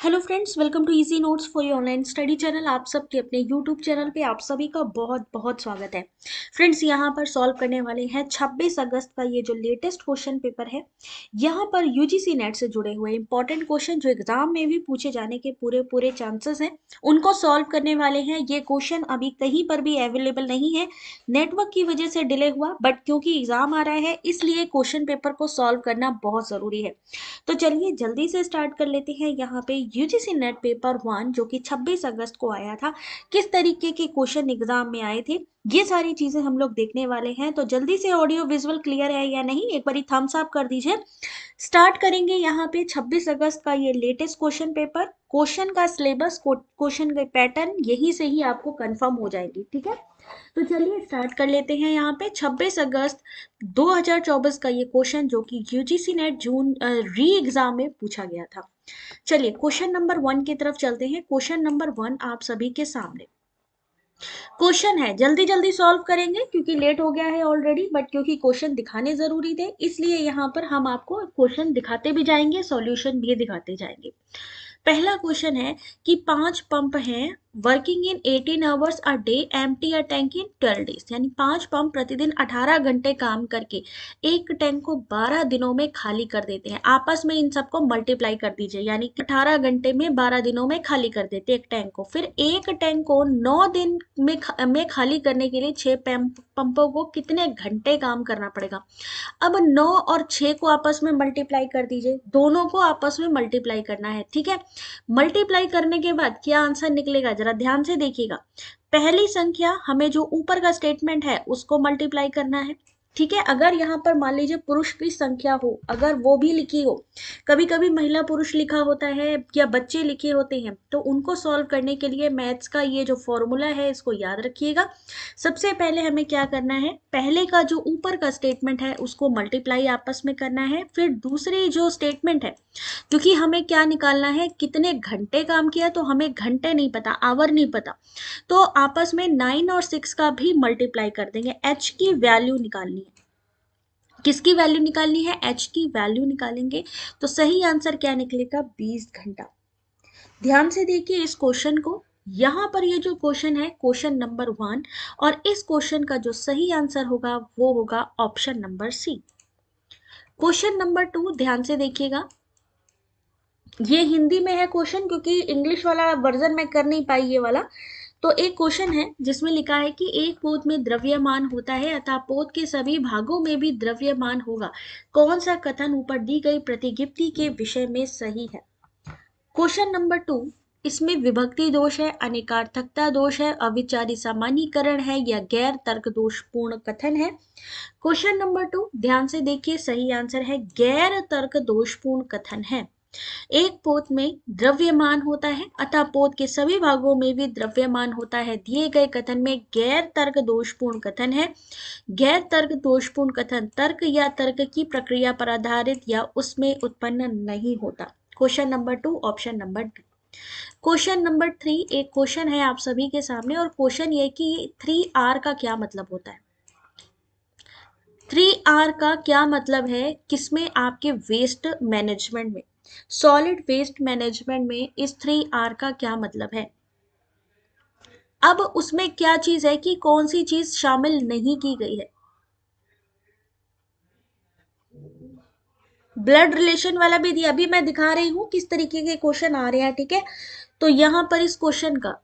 Hello friends, welcome to Easy Notes for your online study channel. आप सबके अपने YouTube channel पे आप सभी का बहुत बहुत स्वागत है। फ्रेंड्स, यहाँ पर सॉल्व करने वाले हैं 26 अगस्त का ये जो लेटेस्ट क्वेश्चन पेपर है। यहाँ पर यूजीसी नेट से जुड़े हुए इंपॉर्टेंट क्वेश्चन जो एग्जाम में भी पूछे जाने के पूरे पूरे चांसेस हैं, उनको सॉल्व करने वाले हैं। ये क्वेश्चन अभी कहीं पर भी अवेलेबल नहीं है, नेटवर्क की वजह से डिले हुआ, बट क्योंकि एग्जाम आ रहा है इसलिए क्वेश्चन पेपर को सॉल्व करना बहुत जरूरी है। तो चलिए जल्दी से स्टार्ट कर लेते हैं। यहाँ पे यूजीसी नेट पेपर 1 जो कि 26 अगस्त को आया था, किस तरीके के क्वेश्चन एग्जाम में आए थे, ये सारी चीजें हम लोग देखने वाले हैं। तो जल्दी से ऑडियो विजुअल क्लियर है या नहीं, एक बारी थम्स अप कर दीजिए। स्टार्ट करेंगे यहाँ पे 26 अगस्त का ये लेटेस्ट क्वेश्चन पेपर। क्वेश्चन का सिलेबस, क्वेश्चन का पैटर्न यहीं से ही आपको कंफर्म हो जाएगी, ठीक है। तो चलिए स्टार्ट कर लेते हैं। यहाँ पे 26 अगस्त 2024 का ये क्वेश्चन जो कि यूजीसी नेट जून री एग्जाम में पूछा गया था। चलिए क्वेश्चन नंबर 1 की तरफ चलते हैं। क्वेश्चन नंबर 1 आप सभी के सामने क्वेश्चन है, जल्दी जल्दी सॉल्व करेंगे क्योंकि लेट हो गया है ऑलरेडी, बट क्योंकि क्वेश्चन दिखाने जरूरी थे इसलिए यहाँ पर हम आपको क्वेश्चन दिखाते भी जाएंगे, सॉल्यूशन भी दिखाते जाएंगे। पहला क्वेश्चन है कि 5 पंप हैं working in 18 hours a day, empty a tank in 12 days. यानी 5 पंप प्रतिदिन 18 घंटे काम करके एक टैंक को 12 दिनों में खाली कर देते हैं। आपस में इन सबको मल्टीप्लाई कर दीजिए, यानी कि 18 घंटे में 12 दिनों में खाली कर देते हैं एक टैंक को। फिर एक टैंक को 9 दिन में खाली करने के लिए 6 पंपों को कितने घंटे काम करना पड़ेगा। अब 9 और 6 को आपस में मल्टीप्लाई कर दीजिए, दोनों को आपस में मल्टीप्लाई करना है, ठीक है। मल्टीप्लाई करने के बाद क्या आंसर निकलेगा जरा ध्यान से देखिएगा। पहली संख्या हमें जो ऊपर का स्टेटमेंट है उसको मल्टीप्लाई करना है, ठीक है। अगर यहाँ पर मान लीजिए पुरुष की संख्या हो, अगर वो भी लिखी हो, कभी कभी महिला पुरुष लिखा होता है या बच्चे लिखे होते हैं, तो उनको सॉल्व करने के लिए मैथ्स का ये जो फॉर्मूला है इसको याद रखिएगा। सबसे पहले हमें क्या करना है, पहले का जो ऊपर का स्टेटमेंट है उसको मल्टीप्लाई आपस में करना है। फिर दूसरी जो स्टेटमेंट है, क्योंकि हमें क्या निकालना है, कितने घंटे काम किया, तो हमें घंटे नहीं पता, आवर नहीं पता, तो आपस में 9 और 6 का भी मल्टीप्लाई कर देंगे। एच की वैल्यू निकालनी है, किसकी वैल्यू निकालनी है, एच की वैल्यू निकालेंगे। तो सही आंसर क्या निकलेगा, 20 घंटा। ध्यान से देखिए इस क्वेश्चन को। यहाँ पर ये जो क्वेश्चन है क्वेश्चन नंबर 1, और इस क्वेश्चन का जो सही आंसर होगा वो होगा option number C. Question number 2 ध्यान से देखिएगा, ये हिंदी में है क्वेश्चन क्योंकि इंग्लिश वाला वर्जन में कर नहीं पाई ये वाला। तो एक क्वेश्चन है जिसमें लिखा है कि एक पोत में द्रव्यमान होता है अतः पोत के सभी भागों में भी द्रव्यमान होगा। कौन सा कथन ऊपर दी गई प्रतिगिप्ति के विषय में सही है। क्वेश्चन नंबर 2, इसमें विभक्ति दोष है, अनेकार्थकता दोष है, अविचारी सामान्यीकरण है या गैर तर्क दोषपूर्ण कथन है। क्वेश्चन नंबर 2 ध्यान से देखिए, सही आंसर है गैर तर्क दोषपूर्ण कथन है। एक पोत में द्रव्यमान होता है अतः पोत के सभी भागों में भी द्रव्यमान होता है, दिए गए कथन में गैर तर्क दोषपूर्ण कथन है। गैर तर्क दोषपूर्ण कथन तर्क या तर्क की प्रक्रिया पर आधारित या उसमें उत्पन्न नहीं होता। Question number 2 option number D. Question number 3 एक क्वेश्चन है आप सभी के सामने, और क्वेश्चन ये कि 3R का क्या मतलब होता है। 3R का क्या मतलब है, किसमें, आपके वेस्ट मैनेजमेंट में, सॉलिड वेस्ट मैनेजमेंट में इस 3R का क्या मतलब है। अब उसमें क्या चीज है कि कौन सी चीज शामिल नहीं की गई है। ब्लड रिलेशन वाला भी दिया, अभी मैं दिखा रही हूं किस तरीके के क्वेश्चन आ रहे हैं, ठीक है। तो यहां पर इस क्वेश्चन का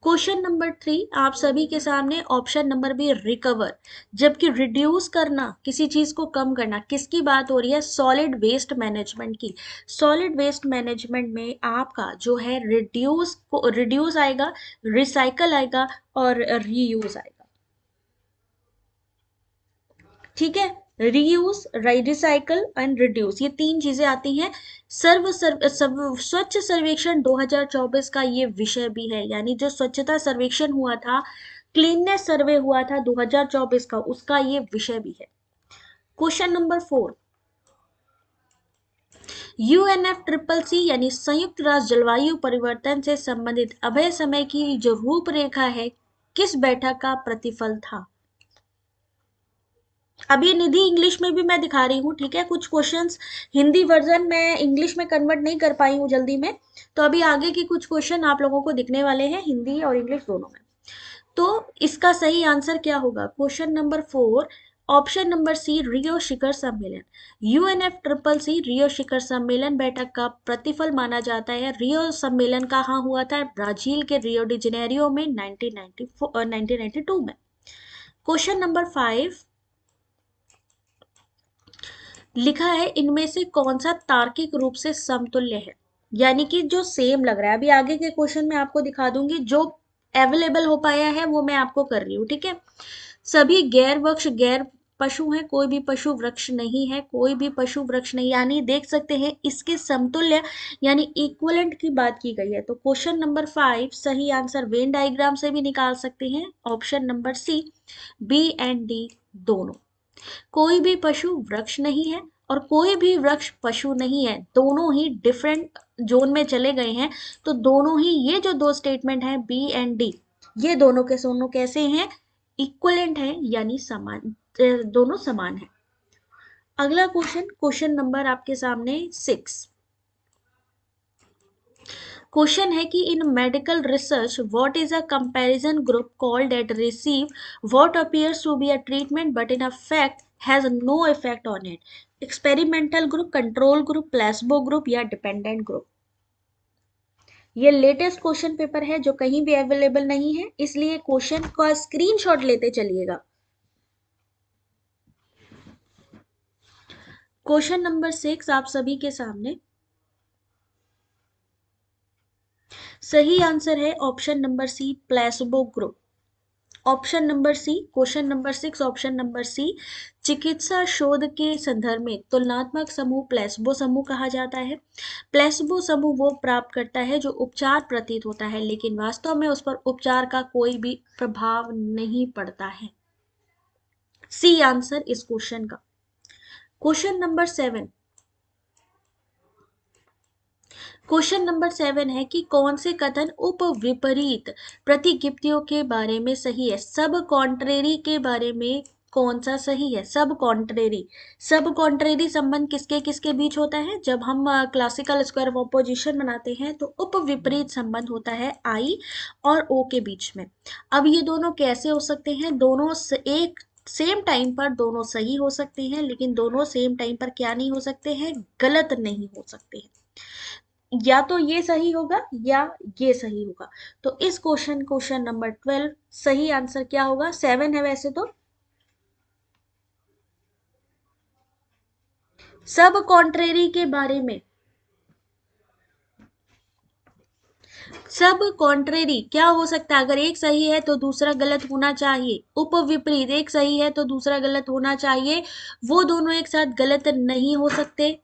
क्वेश्चन नंबर 3 आप सभी के सामने ऑप्शन नंबर बी रिकवर, जबकि रिड्यूस करना, किसी चीज को कम करना, किसकी बात हो रही है, सॉलिड वेस्ट मैनेजमेंट की। सॉलिड वेस्ट मैनेजमेंट में आपका जो है रिड्यूस आएगा, रिसाइकल आएगा और रीयूज आएगा, ठीक है। रीयूज, रिसाइकल एंड रिड्यूस, ये तीन चीजें आती हैं। स्वच्छ सर्वेक्षण 2024 का ये विषय भी है, यानी जो स्वच्छता सर्वेक्षण हुआ था, क्लीननेस सर्वे हुआ था 2024 का, उसका ये विषय भी है। क्वेश्चन नंबर 4, UNFCCC यानी संयुक्त राष्ट्र जलवायु परिवर्तन से संबंधित अभय समय की जो रूपरेखा है, किस बैठक का प्रतिफल था। अभी निधि इंग्लिश में भी मैं दिखा रही हूँ, ठीक है। कुछ क्वेश्चंस हिंदी वर्जन में इंग्लिश में कन्वर्ट नहीं कर पाई हूँ जल्दी में, तो अभी आगे की कुछ क्वेश्चन आप लोगों को दिखने वाले हैं हिंदी और इंग्लिश दोनों में। तो इसका सही आंसर क्या होगा? Question number 4, option number C, Rio शिखर सम्मेलन। यूएनएफ ट्रिपल सी रियो शिखर सम्मेलन बैठक का प्रतिफल माना जाता है। रियो सम्मेलन कहाँ हुआ था? ब्राजील के रियो डी जेनेरियो में 1992 में। क्वेश्चन नंबर 5 लिखा है, इनमें से कौन सा तार्किक रूप से समतुल्य है? यानी कि जो सेम लग रहा है। अभी आगे के क्वेश्चन में आपको दिखा दूंगी, जो अवेलेबल हो पाया है वो मैं आपको कर रही हूँ, ठीक है। सभी गैर वृक्ष गैर पशु हैं, कोई भी पशु वृक्ष नहीं है, कोई भी पशु वृक्ष नहीं, यानी देख सकते हैं इसके समतुल्य यानी इक्विवेलेंट की बात की गई है। तो क्वेश्चन नंबर 5 सही आंसर वेन डायग्राम से भी निकाल सकते हैं, option number C, B and D दोनों। कोई भी पशु वृक्ष नहीं है और कोई भी वृक्ष पशु नहीं है, दोनों ही डिफरेंट जोन में चले गए हैं। तो दोनों ही ये जो दो स्टेटमेंट हैं बी एंड डी, ये दोनों के दोनों कैसे हैं? इक्वलेंट है, यानी समान, दोनों समान है। अगला क्वेश्चन, क्वेश्चन नंबर आपके सामने 6। क्वेश्चन है कि in medical research what is a comparison group called at receive what appears to be a treatment but in a fact has no effect on it? Experimental group, control group, placebo group या dependent group? ये latest question paper है जो कहीं भी available नहीं है, इसलिए question का स्क्रीनशॉट लेते चलिएगा। क्वेश्चन नंबर 6 आप सभी के सामने, सही आंसर है option number C, placebo group. Option number C, question number 6 option number C, चिकित्सा शोध के संदर्भ में तुलनात्मक समूह प्लेसबो समूह कहा जाता है। प्लेसबो समूह वो प्राप्त करता है जो उपचार प्रतीत होता है लेकिन वास्तव में उस पर उपचार का कोई भी प्रभाव नहीं पड़ता है। सी आंसर इस क्वेश्चन का। क्वेश्चन नंबर 7, क्वेश्चन नंबर 7 है कि कौन से कथन उपविपरीत प्रतिगिप्तियों के बारे में सही है? सब कॉन्ट्रेरी के बारे में कौन सा सही है? सब कॉन्ट्रेरी, सब कॉन्ट्रेरी संबंध किसके किसके बीच होता है? जब हम क्लासिकल स्क्वायर ऑफ ऑपोजिशन बनाते हैं तो उपविपरीत संबंध होता है आई और ओ के बीच में। अब ये दोनों कैसे हो सकते हैं? दोनों एक सेम टाइम पर दोनों सही हो सकते हैं, लेकिन दोनों सेम टाइम पर क्या नहीं हो सकते हैं? गलत नहीं हो सकते हैं। या तो ये सही होगा या ये सही होगा। तो इस क्वेश्चन नंबर 12 सही आंसर क्या होगा? 7 है वैसे तो। सब कॉन्ट्रेरी के बारे में, सब कॉन्ट्रेरी क्या हो सकता है? अगर एक सही है तो दूसरा गलत होना चाहिए। उपविपरीत, एक सही है तो दूसरा गलत होना चाहिए। वो दोनों एक साथ गलत नहीं हो सकते।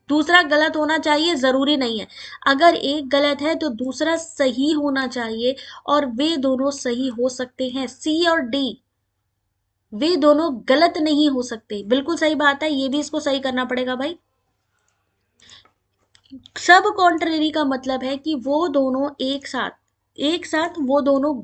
दूसरा गलत होना चाहिए जरूरी नहीं है। अगर एक गलत है तो दूसरा सही होना चाहिए, और वे दोनों सही हो सकते हैं। सी और डी वे दोनों गलत नहीं हो सकते। बिल्कुल सही बात है, ये भी इसको सही करना पड़ेगा भाई। सब कॉन्ट्रेरी का मतलब है कि वो दोनों एक साथ वो दोनों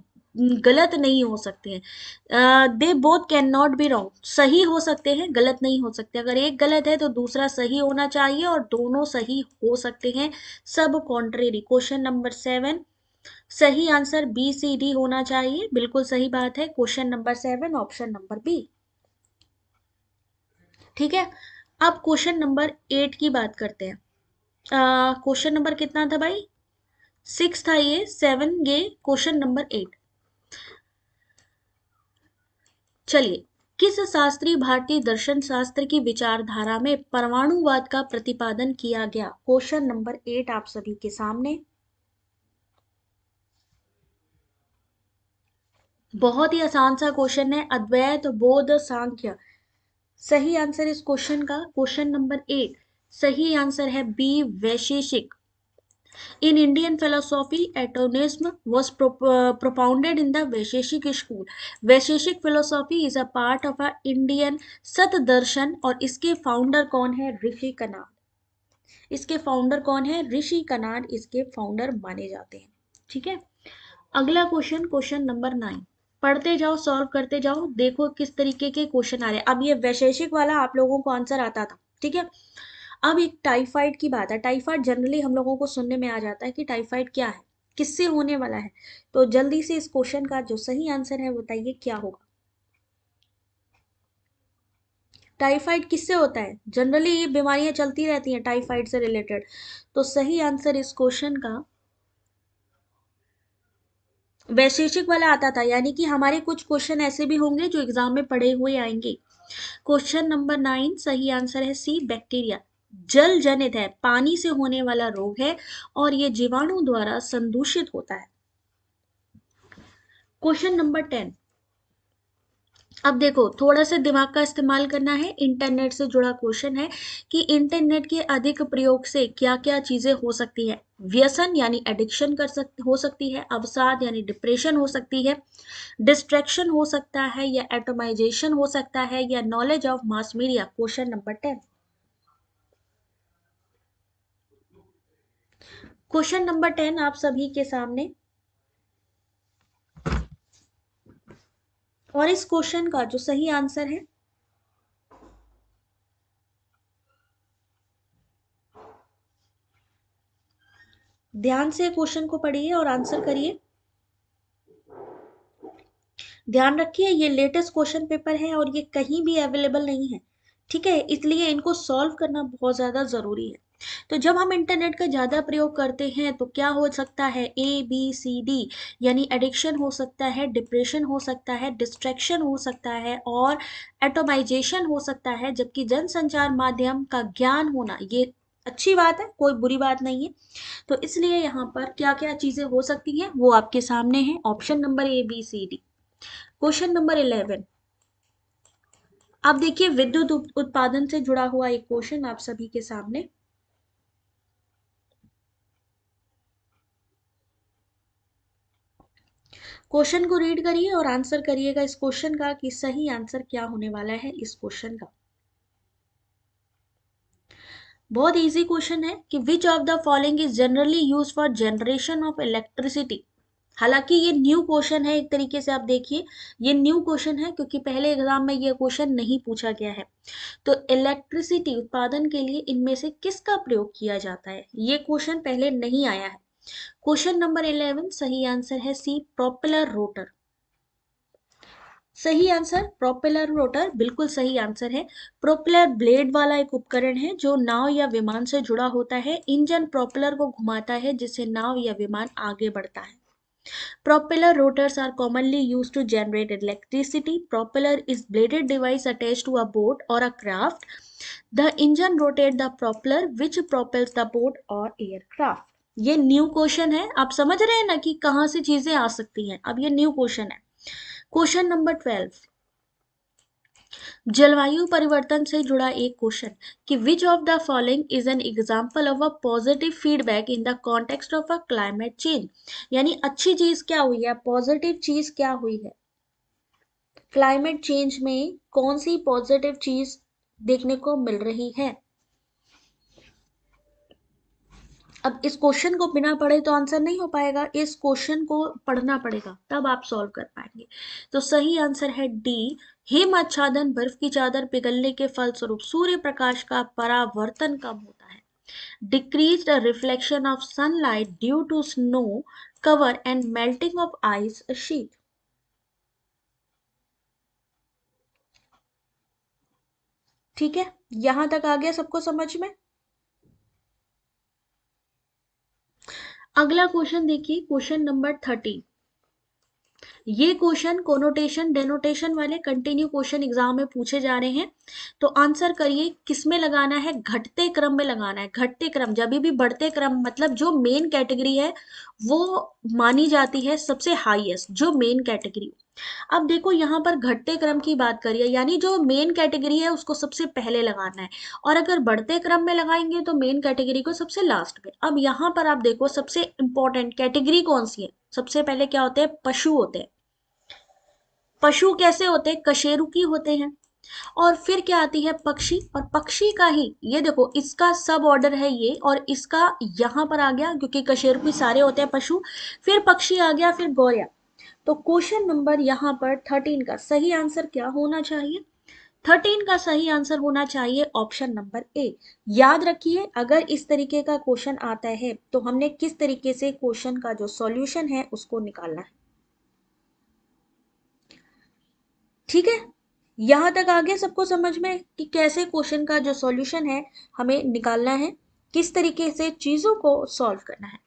गलत नहीं हो सकते हैं। They both can not be wrong, सही हो सकते हैं गलत नहीं हो सकते। अगर एक गलत है तो दूसरा सही होना चाहिए और दोनों सही हो सकते हैं। सब कॉन्ट्रेरी, क्वेश्चन नंबर 7 सही आंसर बी सी डी होना चाहिए। बिल्कुल सही बात है, question number 7 option number B. ठीक है, अब क्वेश्चन नंबर 8 की बात करते हैं। क्वेश्चन नंबर कितना था भाई? 6 था ये, 7 ये क्वेश्चन नंबर 8। चलिए, किस शास्त्रीय भारतीय दर्शन शास्त्र की विचारधारा में परमाणुवाद का प्रतिपादन किया गया? क्वेश्चन नंबर 8 आप सभी के सामने। बहुत ही आसान सा क्वेश्चन है, अद्वैत बोध सांख्य। सही आंसर इस क्वेश्चन का, क्वेश्चन नंबर 8 सही आंसर है B, Vaisheshika. In Indian philosophy, atomism was propounded in the Vaisheshik school. Vaisheshika philosophy is a part of a Indian सत दर्शन, और इसके फाउंडर कौन है? ऋषि कनाद। इसके फाउंडर कौन है? ऋषि कनाद इसके फाउंडर माने जाते हैं। ठीक है, अगला क्वेश्चन, क्वेश्चन नंबर 9। पढ़ते जाओ, सॉल्व करते जाओ, देखो किस तरीके के क्वेश्चन आ रहे हैं। अब ये वैशेषिक वाला आप लोगों को आंसर आता था, ठीक है। अब एक टाइफाइड की बात है। टाइफाइड जनरली हम लोगों को सुनने में आ जाता है कि टाइफाइड क्या है, किससे होने वाला है। तो जल्दी से इस क्वेश्चन का जो सही आंसर है बताइए क्या होगा। टाइफाइड किससे होता है? जनरली ये बीमारियां चलती रहती हैं टाइफाइड से रिलेटेड। तो सही आंसर इस क्वेश्चन का वैशेषिक वाला आता था, यानी कि हमारे कुछ क्वेश्चन ऐसे भी होंगे जो एग्जाम में पढ़े हुए आएंगे। क्वेश्चन नंबर 9 सही आंसर है सी, बैक्टीरिया। जल जनित है, पानी से होने वाला रोग है और ये जीवाणु द्वारा संदूषित होता है। Question number 10। अब देखो थोड़ा सा दिमाग का इस्तेमाल करना है, इंटरनेट से जुड़ा क्वेश्चन है कि इंटरनेट के अधिक प्रयोग से क्या क्या चीजें हो सकती है। व्यसन यानी एडिक्शन हो सकती है, अवसाद यानी डिप्रेशन हो सकती है, डिस्ट्रैक्शन हो सकता है, या एटोमाइजेशन हो सकता है, या knowledge of mass media. Question number 10। Question number 10 आप सभी के सामने, और इस क्वेश्चन का जो सही आंसर है, ध्यान से क्वेश्चन को पढ़िए और आंसर करिए। ध्यान रखिए ये लेटेस्ट क्वेश्चन पेपर है और ये कहीं भी अवेलेबल नहीं है, ठीक है, इसलिए इनको सॉल्व करना बहुत ज़्यादा ज़रूरी है। तो जब हम इंटरनेट का ज़्यादा प्रयोग करते हैं तो क्या हो सकता है, ABCD, यानी एडिक्शन हो सकता है, डिप्रेशन हो सकता है, डिस्ट्रैक्शन हो सकता है और एटोमाइजेशन हो सकता है। जबकि जनसंचार माध्यम का ज्ञान होना ये अच्छी बात है, कोई बुरी बात नहीं है। तो इसलिए यहाँ पर क्या क्या चीज़ें हो सकती हैं वो आपके सामने है, option number ABCD। Question number 11। अब देखिए विद्युत उत्पादन से जुड़ा हुआ एक क्वेश्चन आप सभी के सामने। क्वेश्चन को रीड करिए और आंसर करिएगा इस क्वेश्चन का कि सही आंसर क्या होने वाला है इस क्वेश्चन का। बहुत इजी क्वेश्चन है कि विच of the following is generally use for generation of electricity. हालांकि ये न्यू क्वेश्चन है, एक तरीके से आप देखिए ये न्यू क्वेश्चन है क्योंकि पहले एग्जाम में ये क्वेश्चन नहीं पूछा गया है। तो इलेक्ट्रिसिटी उत्पादन के लिए इनमें से किसका प्रयोग किया जाता है, ये क्वेश्चन पहले नहीं आया है। क्वेश्चन नंबर 11 सही आंसर है सी, प्रोपेलर रोटर। सही आंसर प्रोपेलर रोटर बिल्कुल सही आंसर है। प्रोपेलर ब्लेड वाला एक उपकरण है जो नाव या विमान से जुड़ा होता है। इंजन प्रोपेलर को घुमाता है जिससे नाव या विमान आगे बढ़ता है। Propeller rotors are commonly used to generate electricity. Propeller is bladed device attached to a boat or a craft. The engine rotates the propeller which propels the boat or aircraft. ये न्यू क्वेश्चन है, आप समझ रहे हैं ना कि कहाँ से चीजें आ सकती हैं। अब ये न्यू क्वेश्चन है। Question number 12। जलवायु परिवर्तन से जुड़ा एक क्वेश्चन कि विच of the following is an example of a positive feedback in the context of a climate change. यानी अच्छी चीज क्या हुई है, पॉजिटिव चीज क्या हुई है, क्लाइमेट चेंज में कौन सी पॉजिटिव चीज देखने को मिल रही है। अब इस क्वेश्चन को बिना पढ़े तो आंसर नहीं हो पाएगा, इस क्वेश्चन को पढ़ना पड़ेगा तब आप सॉल्व कर पाएंगे। तो सही आंसर है डी, हिम आच्छादन, बर्फ की चादर पिघलने के फलस्वरूप सूर्य प्रकाश का परावर्तन कम होता है। Decreased reflection of sunlight due to snow cover and melting of ice sheet. ठीक है, यहां तक आ गया सबको समझ में। अगला क्वेश्चन देखिए, क्वेश्चन नंबर 13। ये क्वेश्चन कोनोटेशन डेनोटेशन वाले कंटिन्यू क्वेश्चन एग्जाम में पूछे जा रहे हैं। तो आंसर करिए किसमें लगाना है, घटते क्रम में लगाना है। घटते क्रम, जब भी बढ़ते क्रम मतलब जो मेन कैटेगरी है वो मानी जाती है सबसे हाईएस्ट, जो मेन कैटेगरी। अब देखो यहाँ पर घटते क्रम की बात करिए, यानी जो मेन कैटेगरी है उसको सबसे पहले लगाना है, और अगर बढ़ते क्रम में लगाएंगे तो मेन कैटेगरी को सबसे लास्ट में। अब यहाँ पर आप देखो सबसे इंपॉर्टेंट कैटेगरी कौन सी है, सबसे पहले क्या होते हैं, पशु होते हैं। पशु कैसे होते हैं, कशेरुकी होते हैं। और फिर क्या आती है, पक्षी, और पक्षी का ही ये देखो इसका सब ऑर्डर है ये, और इसका यहाँ पर आ गया क्योंकि कशेरुकी सारे होते हैं पशु। फिर पक्षी आ गया, फिर गौरया। तो क्वेश्चन नंबर यहाँ पर 13 का सही आंसर क्या होना चाहिए? 13 का सही आंसर होना चाहिए ऑप्शन नंबर ए। याद रखिए, अगर इस तरीके का क्वेश्चन आता है तो हमने किस तरीके से क्वेश्चन का जो सॉल्यूशन है उसको निकालना है। ठीक है, यहां तक आ गया सबको समझ में कि कैसे क्वेश्चन का जो सॉल्यूशन है हमें निकालना है, किस तरीके से चीजों को सॉल्व करना है।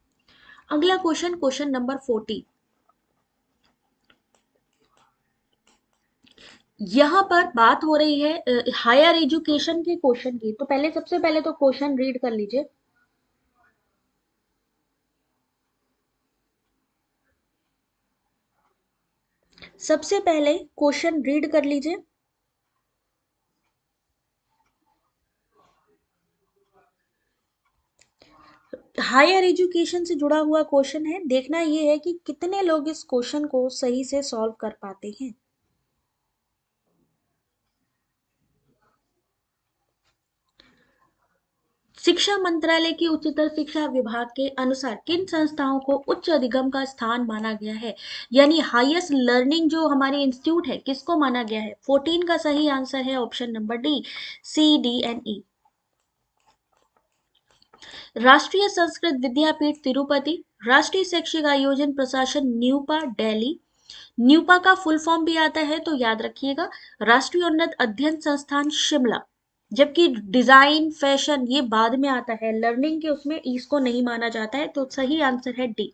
अगला क्वेश्चन, क्वेश्चन नंबर 40। यहाँ पर बात हो रही है हायर एजुकेशन के क्वेश्चन की। तो पहले, सबसे पहले तो क्वेश्चन रीड कर लीजिए। सबसे पहले क्वेश्चन रीड कर लीजिए। हायर एजुकेशन से जुड़ा हुआ क्वेश्चन है। देखना यह है कि कितने लोग इस क्वेश्चन को सही से सॉल्व कर पाते हैं। शिक्षा मंत्रालय के उच्चतर शिक्षा विभाग के अनुसार किन संस्थाओं को उच्च अधिगम का स्थान माना गया है? यानी हाईएस्ट लर्निंग जो हमारे इंस्टीट्यूट है, किसको माना गया है? 14 का सही आंसर है ऑप्शन नंबर डी, CDNE। राष्ट्रीय संस्कृत विद्यापीठ तिरुपति, राष्ट्रीय शैक्षिक आयोजन प्रशासन न्यूपा दिल्ली। न्यूपा का फुल फॉर्म भी आता है तो याद रखिएगा, राष्ट्रीय उन्नत अध्ययन संस्थान शिमला। जबकि डिजाइन फैशन ये बाद में आता है, लर्निंग के उसमें इसको नहीं माना जाता है, तो सही आंसर है डी।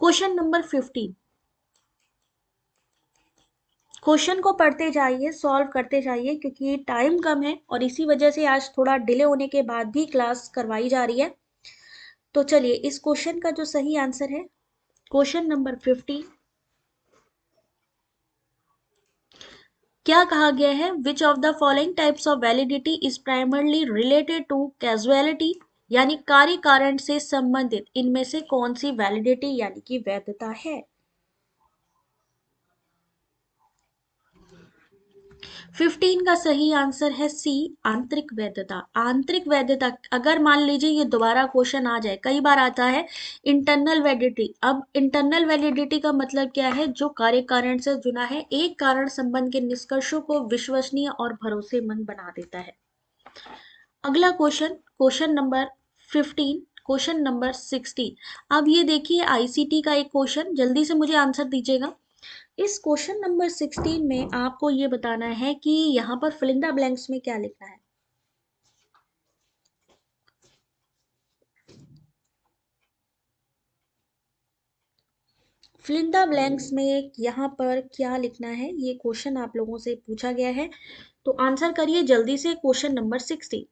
Question number 15। क्वेश्चन को पढ़ते जाइए, सॉल्व करते जाइए, क्योंकि टाइम कम है और इसी वजह से आज थोड़ा डिले होने के बाद भी क्लास करवाई जा रही है। तो चलिए, इस क्वेश्चन का जो सही आंसर है, क्वेश्चन नंबर 15। क्या कहा गया है? Which of the following types of validity is primarily related to causality, यानी कार्य कारण से संबंधित इनमें से कौन सी वैलिडिटी यानी कि वैधता है? 15 का सही आंसर है सी, आंतरिक वैधता। आंतरिक वैधता, अगर मान लीजिए ये दोबारा क्वेश्चन आ जाए, कई बार आता है इंटरनल वैलिडिटी। अब इंटरनल वैलिडिटी का मतलब क्या है? जो कार्य कारण से जुड़ा है, एक कारण संबंध के निष्कर्षों को विश्वसनीय और भरोसेमंद बना देता है। अगला question, question number 15, question number 16। अब ये देखिए आईसीटी का एक क्वेश्चन, जल्दी से मुझे आंसर दीजिएगा। इस क्वेश्चन नंबर 16 में आपको ये बताना है कि यहाँ पर फिल इन द ब्लैंक्स में क्या लिखना है। फिल इन द ब्लैंक्स में यहाँ पर क्या लिखना है, ये क्वेश्चन आप लोगों से पूछा गया है, तो आंसर करिए जल्दी से। Question number 16।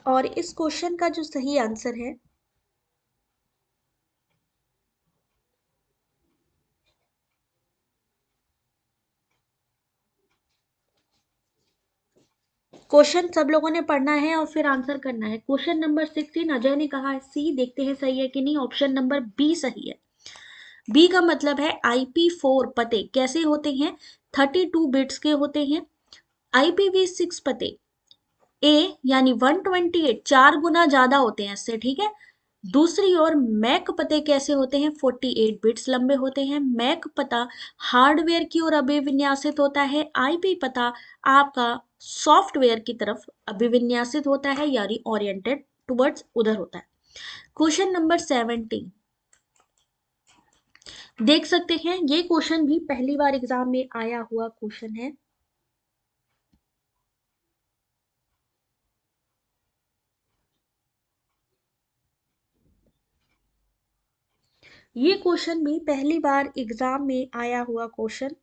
और इस क्वेश्चन का जो सही आंसर है, क्वेश्चन सब लोगों ने पढ़ना है और फिर आंसर करना है। क्वेश्चन नंबर 16 अजय ने कहा है सी, देखते हैं सही है कि नहीं। ऑप्शन नंबर बी सही है। बी का मतलब है IP4 पते कैसे होते हैं? 32 बिट्स के होते हैं। IPv6 पते ए यानी 128 4 गुना ज्यादा होते हैं इससे, ठीक है। दूसरी ओर मैक पते कैसे होते हैं? 48 बिट्स लंबे होते हैं। मैक पता हार्डवेयर की ओर अभिविन्यासित होता है। आईपी पता आपका सॉफ्टवेयर की तरफ अभिविन्यासित होता है, यानी ओरिएंटेड टुवर्ड्स उधर होता है। क्वेश्चन नंबर 17 देख सकते हैं, ये क्वेश्चन भी पहली बार एग्जाम में आया हुआ क्वेश्चन है। ये क्वेश्चन भी पहली बार एग्जाम में आया हुआ क्वेश्चन।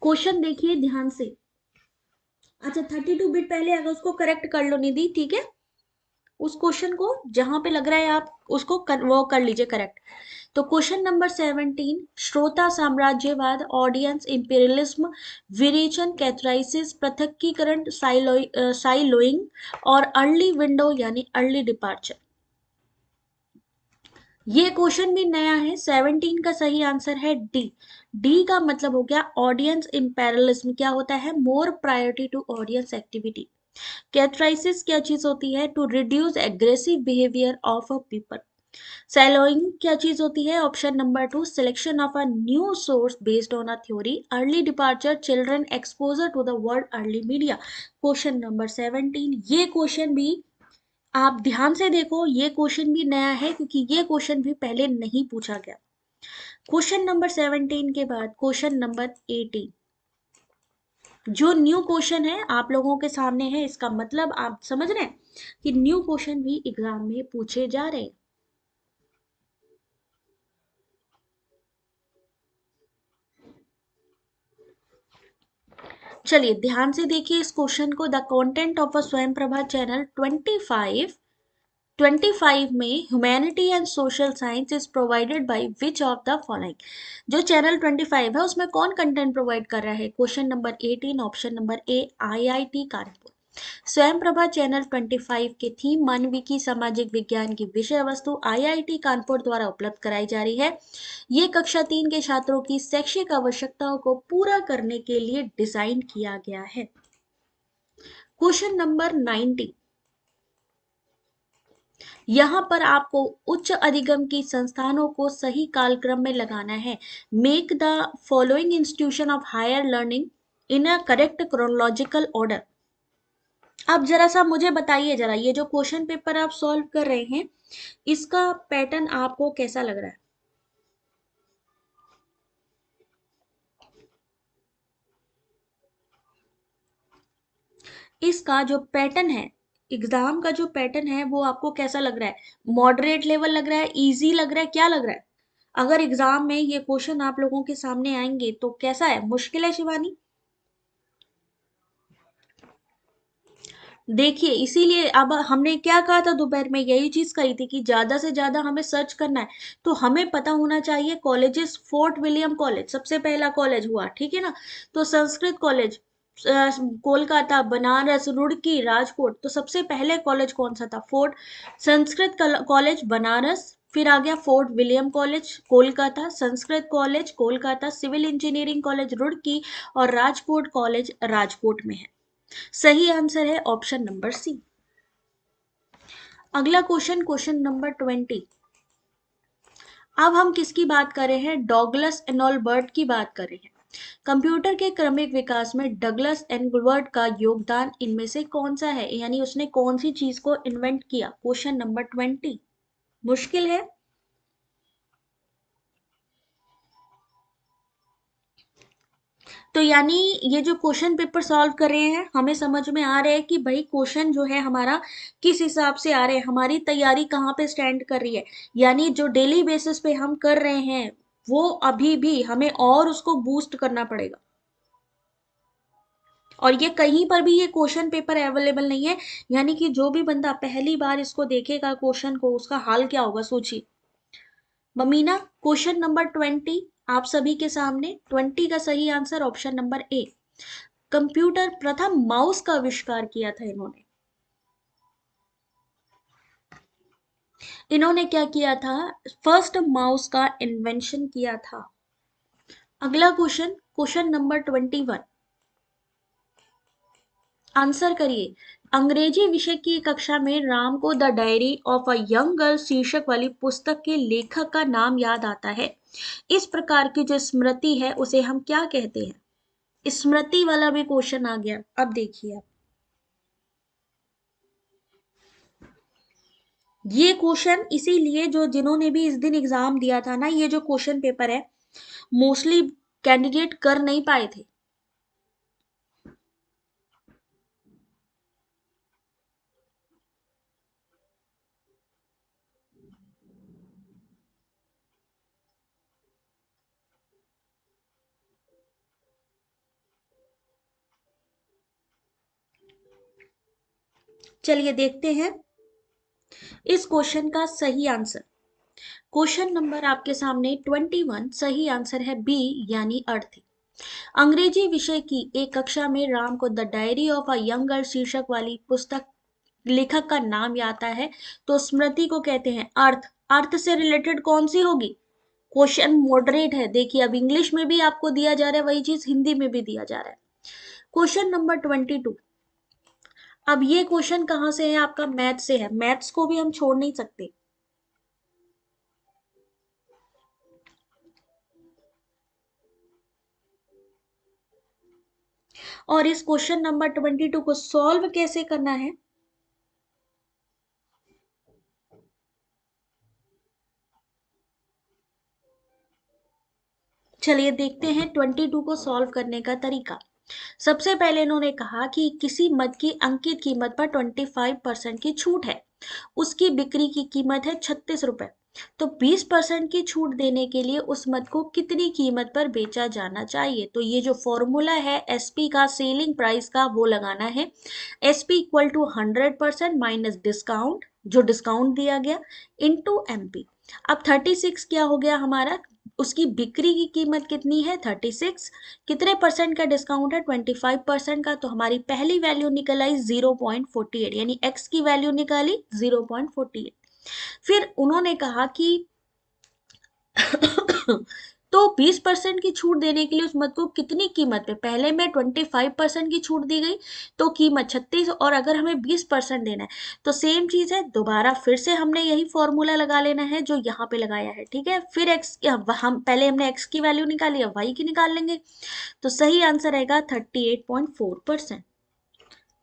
क्वेश्चन देखिए ध्यान से। अच्छा, 32 बिट पहले अगर उसको करेक्ट कर लो निधि, ठीक है। उस क्वेश्चन को जहां पे लग रहा है आप उसको वो कर लीजिए करेक्ट। तो क्वेश्चन नंबर 17, श्रोता साम्राज्यवाद, ऑडियंस इंपीरियलिज्म, विरेचन, कैथराइसिस, पृथक्कीकरण, साइलोइंग और अर्ली विंडो यानी अर्ली डिपार्चर। ये क्वेश्चन भी नया है। 17 का सही आंसर है डी। डी का मतलब हो गया ऑडियंस इम्पेरलिज्म। क्या होता है? More priority to audience activity. Catharsis क्या चीज होती है? To reduce aggressive behaviour of a people. सैलोइंग क्या चीज होती है? Option number 2, selection of a new source based on a theory. Early departure, children exposure to the world, early media. Question number 17। ये क्वेश्चन भी आप ध्यान से देखो, ये क्वेश्चन भी नया है क्योंकि ये क्वेश्चन भी पहले नहीं पूछा गया। क्वेश्चन नंबर 17 के बाद क्वेश्चन नंबर 18 जो न्यू क्वेश्चन है आप लोगों के सामने है। इसका मतलब आप समझ रहे हैं कि न्यू क्वेश्चन भी एग्जाम में पूछे जा रहे हैं। चलिए ध्यान से देखिए इस क्वेश्चन को। द कंटेंट ऑफ अ स्वयं प्रभा चैनल 25 में humanity and social science is provided by which of the following. जो चैनल 25 है उसमें कौन कंटेंट प्रोवाइड कर रहा है? क्वेश्चन नंबर 18, ऑप्शन नंबर ए आईआईटी कानपुर। स्वयं प्रभा चैनल 25 के थीम मानविकी सामाजिक विज्ञान की विषय वस्तु आईआईटी कानपुर द्वारा उपलब्ध कराई जा रही है। ये कक्षा 3 के छात्रों की शैक्षिक आवश्यकताओं को पूरा करने के लिए डिजाइन किया गया है। क्वेश्चन नंबर 19, यहाँ पर आपको उच्च अधिगम की संस्थानों को सही कालक्रम में लगाना है। Make the following institution of higher learning in a correct chronological order. अब जरा सा मुझे बताइए, जरा ये जो क्वेश्चन पेपर आप सॉल्व कर रहे हैं इसका पैटर्न आपको कैसा लग रहा है? इसका जो पैटर्न है, एग्जाम का जो पैटर्न है वो आपको कैसा लग रहा है? मॉडरेट लेवल लग रहा है, इजी लग रहा है, क्या लग रहा है? अगर एग्जाम में ये क्वेश्चन आप लोगों के सामने आएंगे तो कैसा है? मुश्किल है शिवानी? देखिए इसीलिए अब हमने क्या कहा था दोपहर में, यही चीज कही थी कि ज्यादा से ज्यादा हमें सर्च करना है। तो हमें पता होना चाहिए कॉलेजेस। फोर्ट विलियम कॉलेज सबसे पहला कॉलेज हुआ, ठीक है ना? तो संस्कृत कॉलेज कोलकाता, बनारस, रुड़की, राजकोट। तो सबसे पहले कॉलेज कौन सा था? Fort Sanskrit college Banaras. फिर आ गया fort William college Kolkata, Sanskrit college Kolkata, civil engineering college Roorkee और राजकोट कॉलेज राजकोट में है। सही आंसर है ऑप्शन नंबर सी। अगला क्वेश्चन, क्वेश्चन नंबर 20। अब हम किसकी बात कर रहे हैं? डॉगलस एनॉलबर्ट की बात कर रहे हैं। कंप्यूटर के क्रमिक विकास में डगलस एनॉलबर्ट का योगदान इनमें से कौन सा है? यानी उसने कौन सी चीज को इन्वेंट किया? क्वेश्चन नंबर 20 मुश्किल है। तो यानी ये जो क्वेश्चन पेपर सॉल्व कर रहे हैं हमें समझ में आ रहा है कि भाई क्वेश्चन जो है हमारा किस हिसाब से आ रहे हैं, हमारी तैयारी कहाँ पे स्टैंड कर रही है। यानी जो डेली बेसिस पे हम कर रहे हैं वो अभी भी हमें और उसको बूस्ट करना पड़ेगा। और ये कहीं पर भी ये क्वेश्चन पेपर अवेलेबल नहीं है। यानी कि जो भी बंदा पहली बार इसको देखेगा क्वेश्चन को, उसका हाल क्या होगा सोचिए। ममीना, क्वेश्चन नंबर 20 आप सभी के सामने। 20 का सही आंसर ऑप्शन नंबर ए। कंप्यूटर प्रथम माउस का आविष्कार किया था इन्होंने। इन्होंने क्या किया था? फर्स्ट माउस का इन्वेंशन किया था। अगला क्वेश्चन, क्वेश्चन नंबर 21 आंसर करिए। अंग्रेजी विषय की कक्षा में राम को the diary of a young girl शीर्षक वाली पुस्तक के लेखक का नाम याद आता है। इस प्रकार की जो स्मृति है उसे हम क्या कहते हैं? स्मृति वाला भी क्वेश्चन आ गया। अब देखिए आप, ये क्वेश्चन इसीलिए जो जिन्होंने भी इस दिन एग्जाम दिया था ना, ये जो क्वेश्चन पेपर है मोस्टली कैंडिडेट कर नहीं पाए थे। चलिए देखते हैं इस क्वेश्चन का सही आंसर। क्वेश्चन नंबर आपके सामने 21, सही आंसर है बी यानी अर्थ। अंग्रेजी विषय की एक कक्षा में राम को the diary of a young girl शीर्षक वाली पुस्तक लेखक का नाम आता है तो स्मृति को कहते हैं अर्थ। अर्थ से रिलेटेड कौन सी होगी? क्वेश्चन मॉडरेट है, देखिए अब इंग्लिश में भी आपको दिया जा रहा है वही चीज हिंदी में भी दिया जा रहा है। Question number 22। अब ये क्वेश्चन कहाँ से है? आपका मैथ से है, मैथ्स को भी हम छोड़ नहीं सकते। और इस क्वेश्चन नंबर 22 को सॉल्व कैसे करना है? चलिए देखते हैं 22 को सॉल्व करने का तरीका। सबसे पहले इन्होंने कहा कि किसी मद की अंकित कीमत पर 25% की छूट है, उसकी बिक्री की कीमत है 36 रुपए। तो 20% की छूट देने के लिए उस मद को कितनी कीमत पर बेचा जाना चाहिए? तो ये जो फॉर्मूला है एसपी का, सेलिंग प्राइस का, वो लगाना है। SP equal to 100% minus discount, जो डिस्काउंट दिया गया, इंटू एमपी। अब 36 क्या हो गया हमारा? उसकी बिक्री की कीमत कितनी है? 36। कितने परसेंट का डिस्काउंट है? 25% का। तो हमारी पहली वैल्यू निकल आई 0.48, यानी एक्स की वैल्यू निकाली 0.48। फिर उन्होंने कहा कि तो 20% की छूट देने के लिए उस मद को कितनी कीमत पे? पहले में 25% की छूट दी गई तो कीमत 36, और अगर हमें 20% देना है तो सेम चीज है, दोबारा फिर से हमने यही फॉर्मूला लगा लेना है जो यहाँ पे लगाया है। ठीक है, फिर एक्स, हम पहले हमने एक्स की वैल्यू निकाली, अब वाई की निकाल लेंगे। तो सही आंसर रहेगा 38.4%।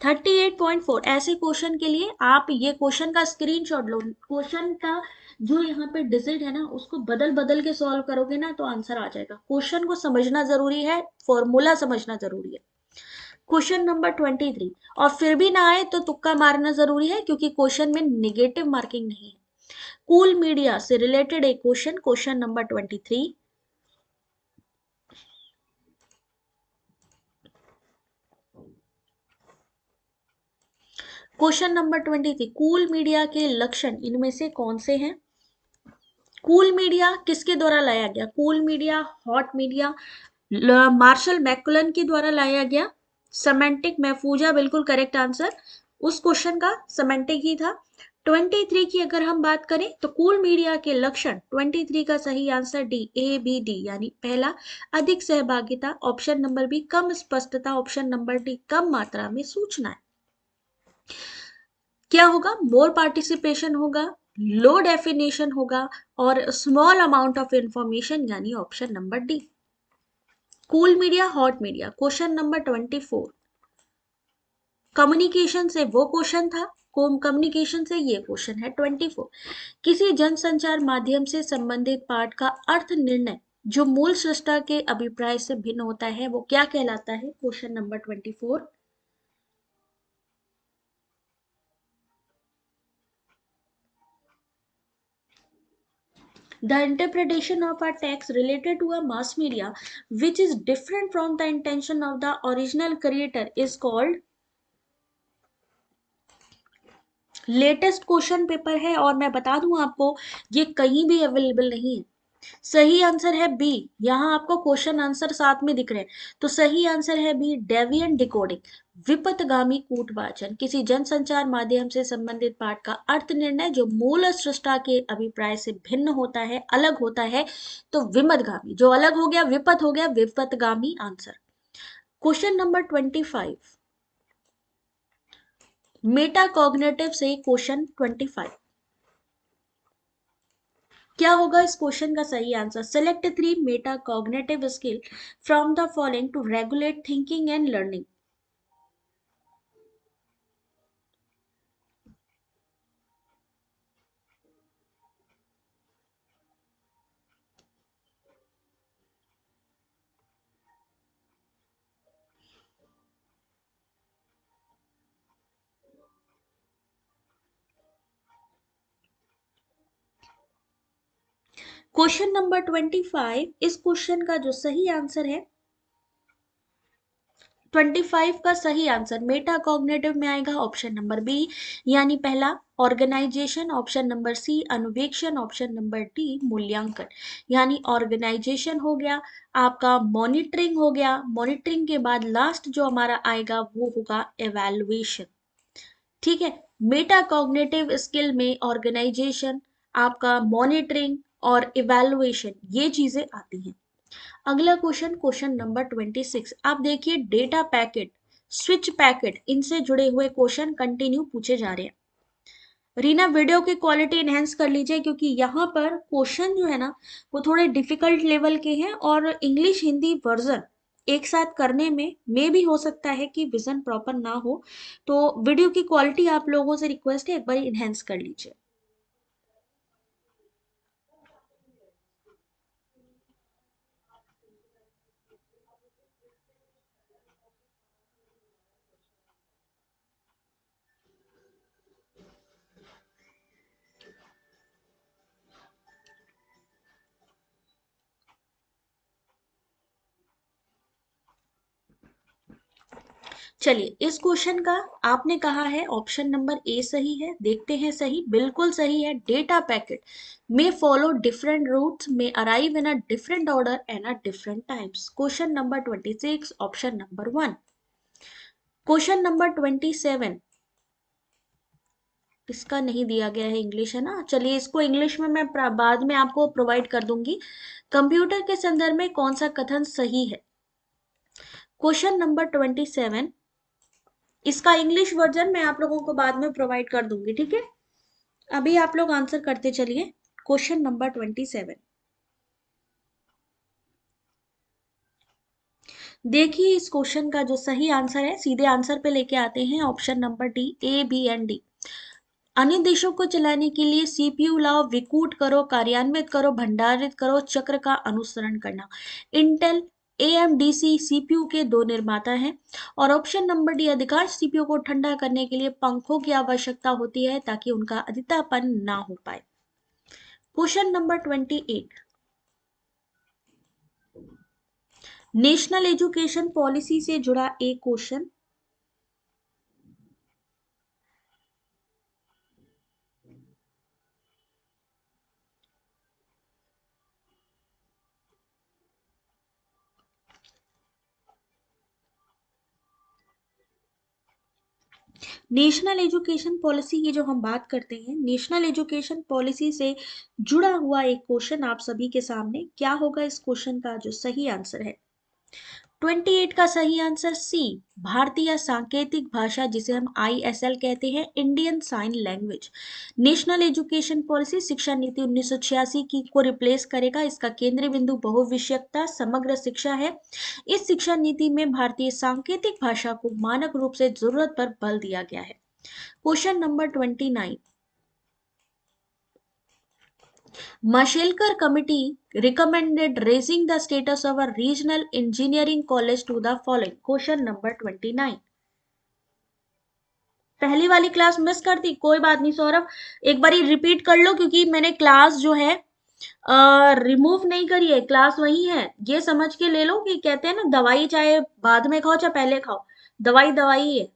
38.4। ऐसे क्वेश्चन के लिए आप ये क्वेश्चन का स्क्रीनशॉट लो, क्वेश्चन का जो यहाँ पे डिजिट है ना उसको बदल बदल के सॉल्व करोगे ना तो आंसर आ जाएगा। क्वेश्चन को समझना जरूरी है, फॉर्मूला समझना जरूरी है। Question number 23। और फिर भी ना आए तो तुक्का मारना जरूरी है, क्योंकि क्वेश्चन में निगेटिव मार्किंग नहीं है। कूल मीडिया से रिलेटेड एक question, question number 23। Question number 23, cool media के लक्षण इनमें से कौन से हैं? कूल मीडिया किसके द्वारा लाया गया? Cool media, hot media, Marshall McLuhan के द्वारा लाया गया। सेमेंटिक महफूजा बिल्कुल करेक्ट आंसर, उस क्वेश्चन का सेमेंटिक ही था। 23 की अगर हम बात करें तो कूल मीडिया के लक्षण, 23 का सही answer D, A B D, यानी पहला अधिक सहभागिता, ऑप्शन नंबर बी कम स्पष्टता, ऑप्शन नंबर डी कम मात्रा में सूचनाएं। क्या होगा? मोर पार्टिसिपेशन होगा, लो डेफिनेशन होगा, और स्मॉल अमाउंट ऑफ इंफॉर्मेशन, यानी option number D. Cool media, hot media, question number 24। Communication से वो क्वेश्चन था, कम्युनिकेशन से ये क्वेश्चन है 24। किसी जनसंचार माध्यम से संबंधित पाठ का अर्थ निर्णय जो मूल सृष्टा के अभिप्राय से भिन्न होता है वो क्या कहलाता है? Question number 24। The interpretation of a text related to a mass media which is different from the intention of the original creator is called। Latest question paper है और मैं बता दूं आपको ये कहीं भी अवेलेबल नहीं है। सही आंसर है बी। यहाँ आपको क्वेश्चन आंसर साथ में दिख रहे हैं, तो सही आंसर है बी, डेविएंट डिकोडिंग, विपथगामी कूटवाचन, किसी जनसंचार माध्यम से संबंधित पाठ का अर्थ निर्णय जो मूल सृष्टा के अभिप्राय से भिन्न होता है, अलग होता है। तो विमतगामी, जो अलग हो गया विपथ हो गया, विपथगामी answer. Question number 25, meta cognitive से क्वेश्चन 25। क्या होगा इस क्वेश्चन का सही answer? Select 3 meta cognitive skill from the following to regulate thinking and learning. Question number 25, इस क्वेश्चन का जो सही आंसर है 25 का सही आंसर मेटा कॉग्निटिव में आएगा, ऑप्शन नंबर बी, यानी पहला ऑर्गेनाइजेशन, ऑप्शन नंबर सी अनुवेक्षण, ऑप्शन नंबर डी मूल्यांकन। यानी ऑर्गेनाइजेशन हो गया, आपका मॉनिटरिंग हो गया, मॉनिटरिंग के बाद लास्ट जो हमारा आएगा वो होगा एवेल्युएशन। ठीक है, मेटा कॉग्निटिव स्किल में ऑर्गेनाइजेशन, आपका मॉनिटरिंग और इवैल्यूएशन, ये चीजें आती हैं। अगला क्वेश्चन, क्वेश्चन नंबर 26, आप देखिए डेटा पैकेट, स्विच पैकेट, इनसे जुड़े हुए क्वेश्चन कंटिन्यू पूछे जा रहे हैं। रीना वीडियो की क्वालिटी इनहेंस कर लीजिए, क्योंकि यहाँ पर क्वेश्चन जो है ना वो थोड़े डिफिकल्ट लेवल के हैं और इंग्लिश हिंदी वर्जन एक साथ करने में भी हो सकता है कि विजन प्रॉपर ना हो, तो वीडियो की क्वालिटी आप लोगों से रिक्वेस्ट है एक बार इनहेंस कर लीजिए। चलिए, इस क्वेश्चन का आपने कहा है ऑप्शन नंबर ए सही है, देखते हैं सही, बिल्कुल सही है। Data packet may follow different routes, may arrive in a different order and at different times. Question number 26, option number 1. Question number 27, इसका नहीं दिया गया है इंग्लिश, है ना, चलिए इसको इंग्लिश में मैं बाद में आपको प्रोवाइड कर दूंगी। कंप्यूटर के संदर्भ में कौन सा कथन सही है? क्वेश्चन नंबर 27, इसका इंग्लिश वर्जन मैं आप लोगों को बाद में प्रोवाइड कर दूंगी, ठीक है। अभी आप लोग आंसर करते चलिए। क्वेश्चन नंबर 27, देखिए इस क्वेश्चन का जो सही आंसर है, सीधे आंसर पे लेके आते हैं, option number D, A B and D. अन्य देशों को चलाने के लिए सीपीयू लाओ, विकूट करो, कार्यान्वित करो, भंडारित करो, चक्र का अनुसरण करना। इंटेल, एएमडीसी सीपीयू के दो निर्माता हैं। और ऑप्शन नंबर डी, अधिकांश सीपीयू को ठंडा करने के लिए पंखों की आवश्यकता होती है ताकि उनका अधिकतापन ना हो पाए। Question number 28, national education policy से जुड़ा एक क्वेश्चन। नेशनल एजुकेशन पॉलिसी की जो हम बात करते हैं, नेशनल एजुकेशन पॉलिसी से जुड़ा हुआ एक क्वेश्चन आप सभी के सामने, क्या होगा इस क्वेश्चन का जो सही आंसर है? 28 का सही आंसर सी, भारतीय सांकेतिक भाषा, जिसे हम आईएसएल कहते हैं, Indian sign language. National education policy शिक्षा नीति 1986 की को रिप्लेस करेगा। इसका केंद्रीय बिंदु बहुविषयकता समग्र शिक्षा है। इस शिक्षा नीति में भारतीय सांकेतिक भाषा को मानक रूप से जरूरत पर बल दिया गया है। Question number 29, Mashelkar committee recommended raising the status of a regional engineering college to the following. Question number 29. पहली वाली क्लास मिस कर दी, कोई बात नहीं सौरभ, एक बारी रिपीट कर लो, क्योंकि मैंने क्लास जो है रिमूव नहीं करी है, क्लास वही है। ये समझ के ले लो कि कहते हैं ना, दवाई चाहे बाद में खाओ चाहे पहले खाओ, दवाई दवाई है।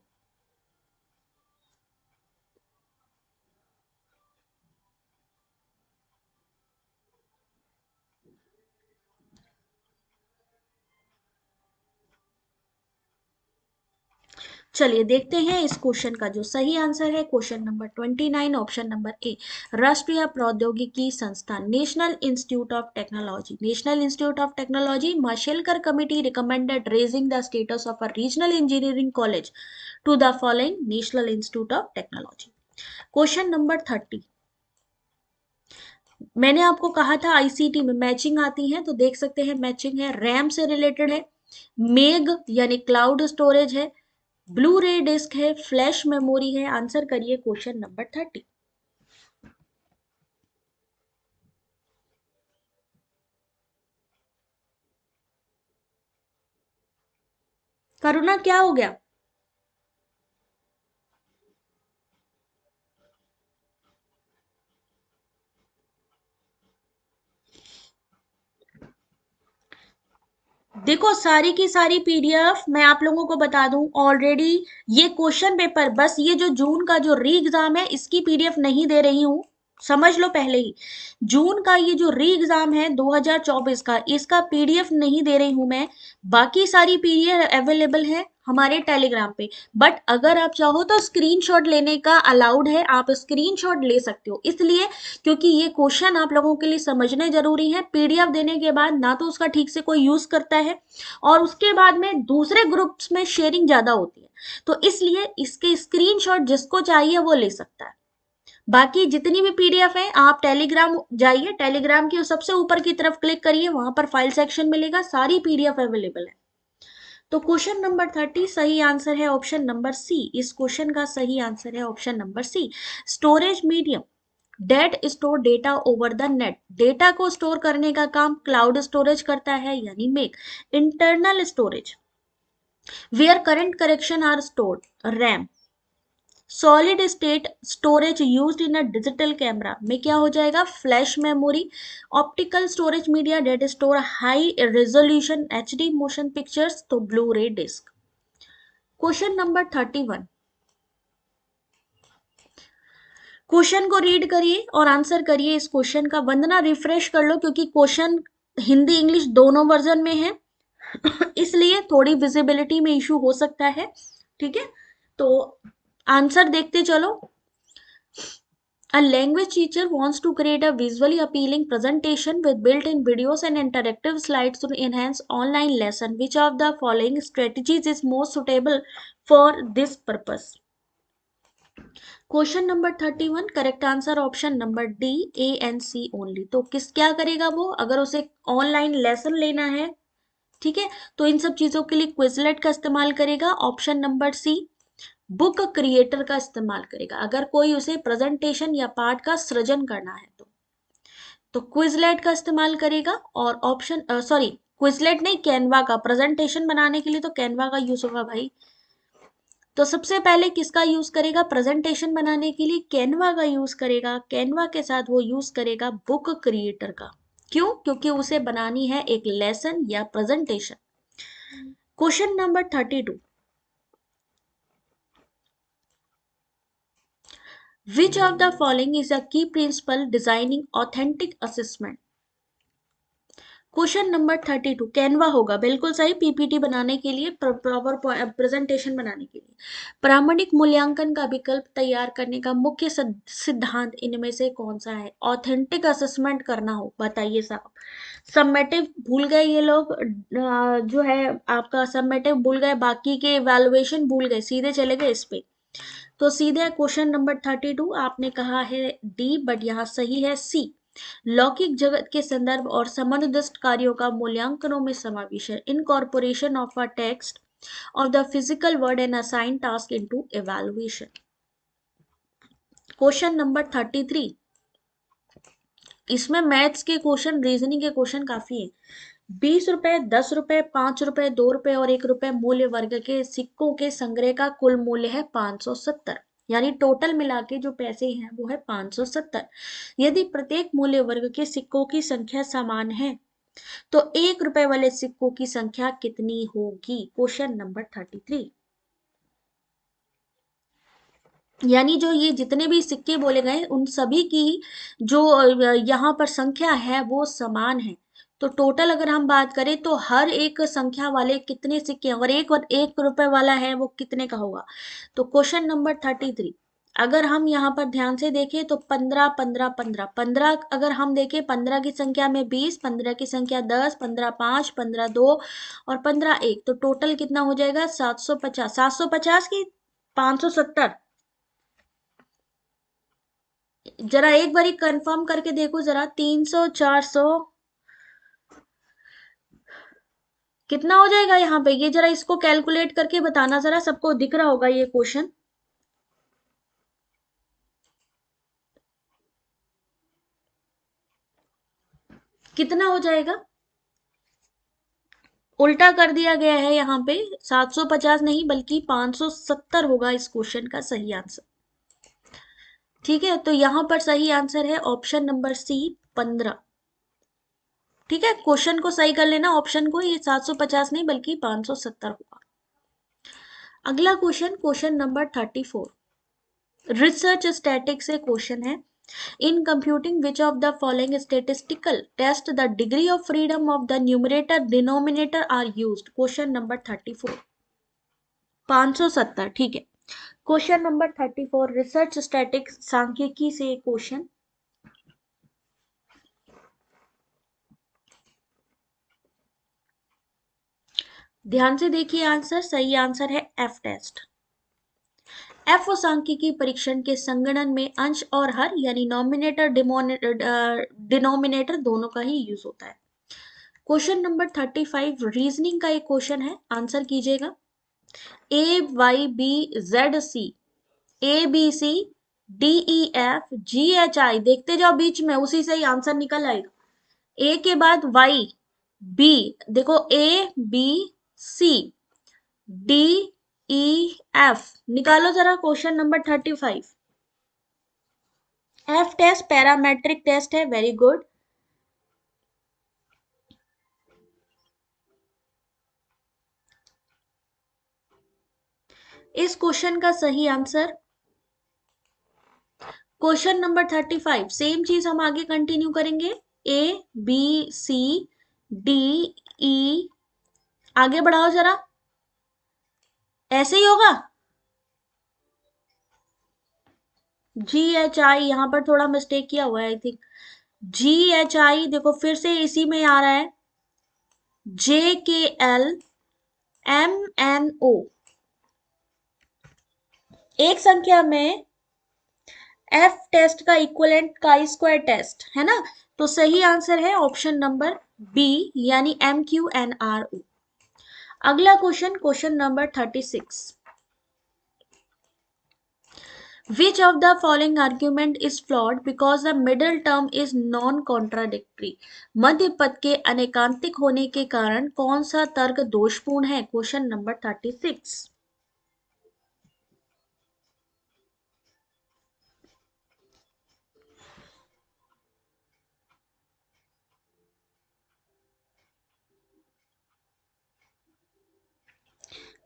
चलिए देखते हैं इस क्वेश्चन का जो सही आंसर है। Question number 29, option number A, राष्ट्रीय प्रौद्योगिकी संस्थान, national institute of technology. National institute of technology, Mashelkar committee recommended raising the status of a regional engineering college to the following, national institute of technology. Question number 30, मैंने आपको कहा था ICT में matching आती है, तो देख सकते हैं मैचिंग है, रैम से रिलेटेड है, मेग यानी क्लाउड स्टोरेज है, ब्लू रे डिस्क है, फ्लैश मेमोरी है। आंसर करिए क्वेश्चन नंबर 30। करुणा क्या हो गया? देखो सारी की सारी पीडीएफ मैं आप लोगों को बता दूं ऑलरेडी, ये क्वेश्चन पेपर, बस ये जो जून का जो री एग्जाम है इसकी पीडीएफ नहीं दे रही हूं, समझ लो पहले ही। जून का ये जो री एग्जाम है 2024 का, इसका पीडीएफ नहीं दे रही हूं मैं, बाकी सारी पीडीएफ अवेलेबल है हमारे टेलीग्राम पे। बट अगर आप चाहो तो स्क्रीनशॉट लेने का अलाउड है, आप स्क्रीनशॉट ले सकते हो, इसलिए क्योंकि ये क्वेश्चन आप लोगों के लिए समझने जरूरी है। पीडीएफ देने के बाद ना तो उसका ठीक से कोई यूज करता है, और उसके बाद में दूसरे ग्रुप्स में शेयरिंग ज्यादा होती है, तो इसलिए इसके स्क्रीनशॉट जिसको चाहिए वो ले सकता है। बाकी जितनी भी पीडीएफ है, आप टेलीग्राम जाइए, टेलीग्राम की सबसे ऊपर की तरफ क्लिक करिए, वहां पर फाइल सेक्शन मिलेगा, सारी पीडीएफ अवेलेबल है। तो क्वेश्चन नंबर 30 सही आंसर है ऑप्शन नंबर सी। इस क्वेश्चन का सही आंसर है option number C. Storage medium that store data over the net, data को स्टोर करने का काम क्लाउड स्टोरेज करता है, यानी make. Internal storage where current correction are stored, RAM. Solid state storage used in a digital camera में क्या हो जाएगा, flash memory. Optical storage media that store high resolution HD motion pictures, तो blue ray disc. Question number 31, क्वेश्चन को read करिए और answer करिए इस क्वेश्चन का। वंदना रिफ्रेश कर लो, क्योंकि क्वेश्चन हिंदी इंग्लिश दोनों वर्जन में है इसलिए थोड़ी विजिबिलिटी में इशू हो सकता है, ठीक है। तो आंसर देखते चलो। A language teacher wants to create a visually appealing presentation with built-in videos and interactive slides to enhance online lesson. Which of the following strategies is most suitable for this purpose? Question number 31, correct answer option number D, A and C only. तो किस क्या करेगा वो, अगर उसे online lesson लेना है, ठीक है, तो इन सब चीजों के लिए क्विजलेट का इस्तेमाल करेगा, option number C. Book creator का इस्तेमाल करेगा, अगर कोई उसे प्रेजेंटेशन या पाठ का सृजन करना है तो क्विजलेट का इस्तेमाल करेगा। और ऑप्शन सॉरी, क्विजलेट नहीं, कैनवा का, प्रेजेंटेशन बनाने के लिए तो कैनवा का यूज होगा भाई। तो सबसे पहले किसका यूज करेगा, प्रेजेंटेशन बनाने के लिए कैनवा का यूज करेगा। कैनवा के साथ वो यूज करेगा बुक क्रिएटर का। क्यों, क्योंकि उसे बनानी है एक लेसन या presentation. Question number 32, which of the following is a key principle designing authentic assessment? Question number 32 Canva होगा, बिल्कुल सही। पीपीटी बनाने के लिए, प्रॉपर प्रेजेंटेशन बनाने के लिए। प्रामाणिक मूल्यांकन का विकल्प तैयार करने का मुख्य सिद्धांत इनमें से कौन सा है। ऑथेंटिक असेसमेंट करना हो, बताइए साहब। सबमेटिव भूल गए ये लोग, जो है आपका सबमेटिव भूल गए, बाकी के इवैल्यूएशन भूल गए, सीधे चले गए इस पे। तो सीधे क्वेश्चन नंबर 32 आपने कहा है डी, बट यहाँ सही है सी। लौकिक जगत के संदर्भ और संबंधित कार्यों का मूल्यांकनों में समावेश है। Incorporation of a text of the physical word and assign task into evaluation. Question number 33, इसमें मैथ्स के क्वेश्चन, रीजनिंग के क्वेश्चन काफी है। 20 रुपए, 10 रुपए, 5 रुपए, 2 रुपए और 1 रुपए मूल्य वर्ग के सिक्कों के संग्रह का कुल मूल्य है 570, यानी टोटल मिला के जो पैसे हैं वो है 570। यदि प्रत्येक मूल्य वर्ग के सिक्कों की संख्या समान है तो 1 रुपए वाले सिक्कों की संख्या कितनी होगी। क्वेश्चन नंबर 33, यानी जो ये जितने भी सिक्के बोले गए उन सभी की जो यहाँ पर संख्या है वो समान है। तो टोटल अगर हम बात करें तो हर एक संख्या वाले कितने सिक्के, अगर एक रुपए वाला है वो कितने का होगा। तो क्वेश्चन नंबर 33, अगर हम यहाँ पर ध्यान से देखें तो 15 15 15 15, अगर हम देखें 15 की संख्या में 20, 15 की संख्या 10, 15 5, 15 2 और 15 1, तो टोटल कितना हो जाएगा 750। 750 की 570, जरा एक बारी कंफर्म करके देखो जरा। 300 400 कितना हो जाएगा यहाँ पे, ये जरा इसको कैलकुलेट करके बताना जरा, सबको दिख रहा होगा ये क्वेश्चन। कितना हो जाएगा, उल्टा कर दिया गया है यहाँ पे, 750 नहीं बल्कि 570 होगा इस क्वेश्चन का सही आंसर। ठीक है, तो यहाँ पर सही आंसर है ऑप्शन नंबर सी, 15। ठीक है, क्वेश्चन को सही कर लेना, ऑप्शन को, ये 750 नहीं बल्कि 570 होगा। अगला question, question number 34, research static से क्वेश्चन है। In computing which of the following statistical test the degree of freedom of the numerator denominator are used. Question number 34, 570, ठीक है। क्वेश्चन नंबर 34, रिसर्च स्टैटिक्स सांख्यिकी से क्वेश्चन। ध्यान से देखिए answer, सही आंसर है एफ टेस्ट। एफ और सांख्यिकी परीक्षण के संगणन में अंश और हर यानी नॉमिनेटर डिनोमिनेटर दोनों का ही यूज होता है। क्वेश्चन नंबर 35 रीजनिंग का एक क्वेश्चन है, आंसर कीजिएगा। A Y B Z C, A B C D E F G H I, देखते जाओ बीच में, उसी से ही आंसर निकल आएगा। ए के बाद वाई बी, देखो A B C D E F, निकालो जरा question number 35। F test parametric test है, वेरी गुड। इस क्वेश्चन का सही आंसर क्वेश्चन नंबर 35, सेम चीज हम आगे कंटिन्यू करेंगे। ए बी सी डी ई, आगे बढ़ाओ जरा, ऐसे ही होगा। जी एच आई, यहां पर थोड़ा मिस्टेक किया हुआ है आई थिंक। जी एच आई, देखो फिर से इसी में आ रहा है। जे के एल एम एन ओ, एक संख्या में एफ टेस्ट का इक्विवेलेंट काई स्क्वायर टेस्ट है ना, तो सही आंसर है ऑप्शन नंबर बी यानी M Q N R O. अगला question, question number 36, which of the following argument is flawed because the middle term is non contradictory? मध्य पद के अनेकांतिक होने के कारण कौन सा तर्क दोषपूर्ण है? Question number 36।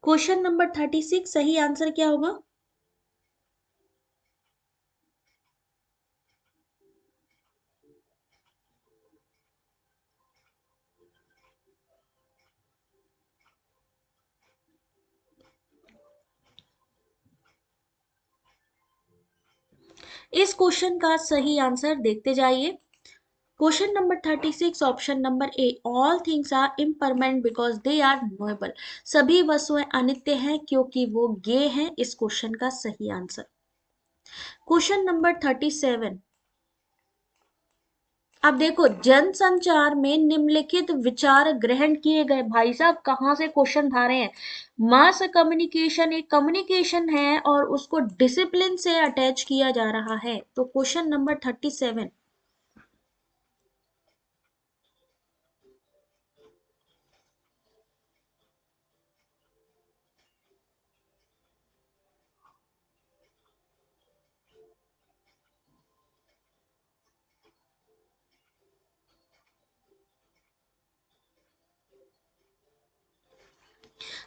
क्वेश्चन नंबर 36, सही आंसर क्या होगा? इस क्वेश्चन का सही आंसर देखते जाइए। Question number 36, option number A, all things are impermanent because they are knowable. सभी वस्तुएं अनित्य हैं क्योंकि वो गे हैं, इस क्वेश्चन का सही आंसर। क्वेश्चन नंबर 37, अब देखो जनसंचार में निम्नलिखित विचार ग्रहण किए गए। भाई साहब कहां से क्वेश्चन उठा रहे हैं। मास कम्युनिकेशन एक कम्युनिकेशन है और उसको डिसिप्लिन से अटैच किया जा रहा है, तो क्वेश्चन नंबर 37।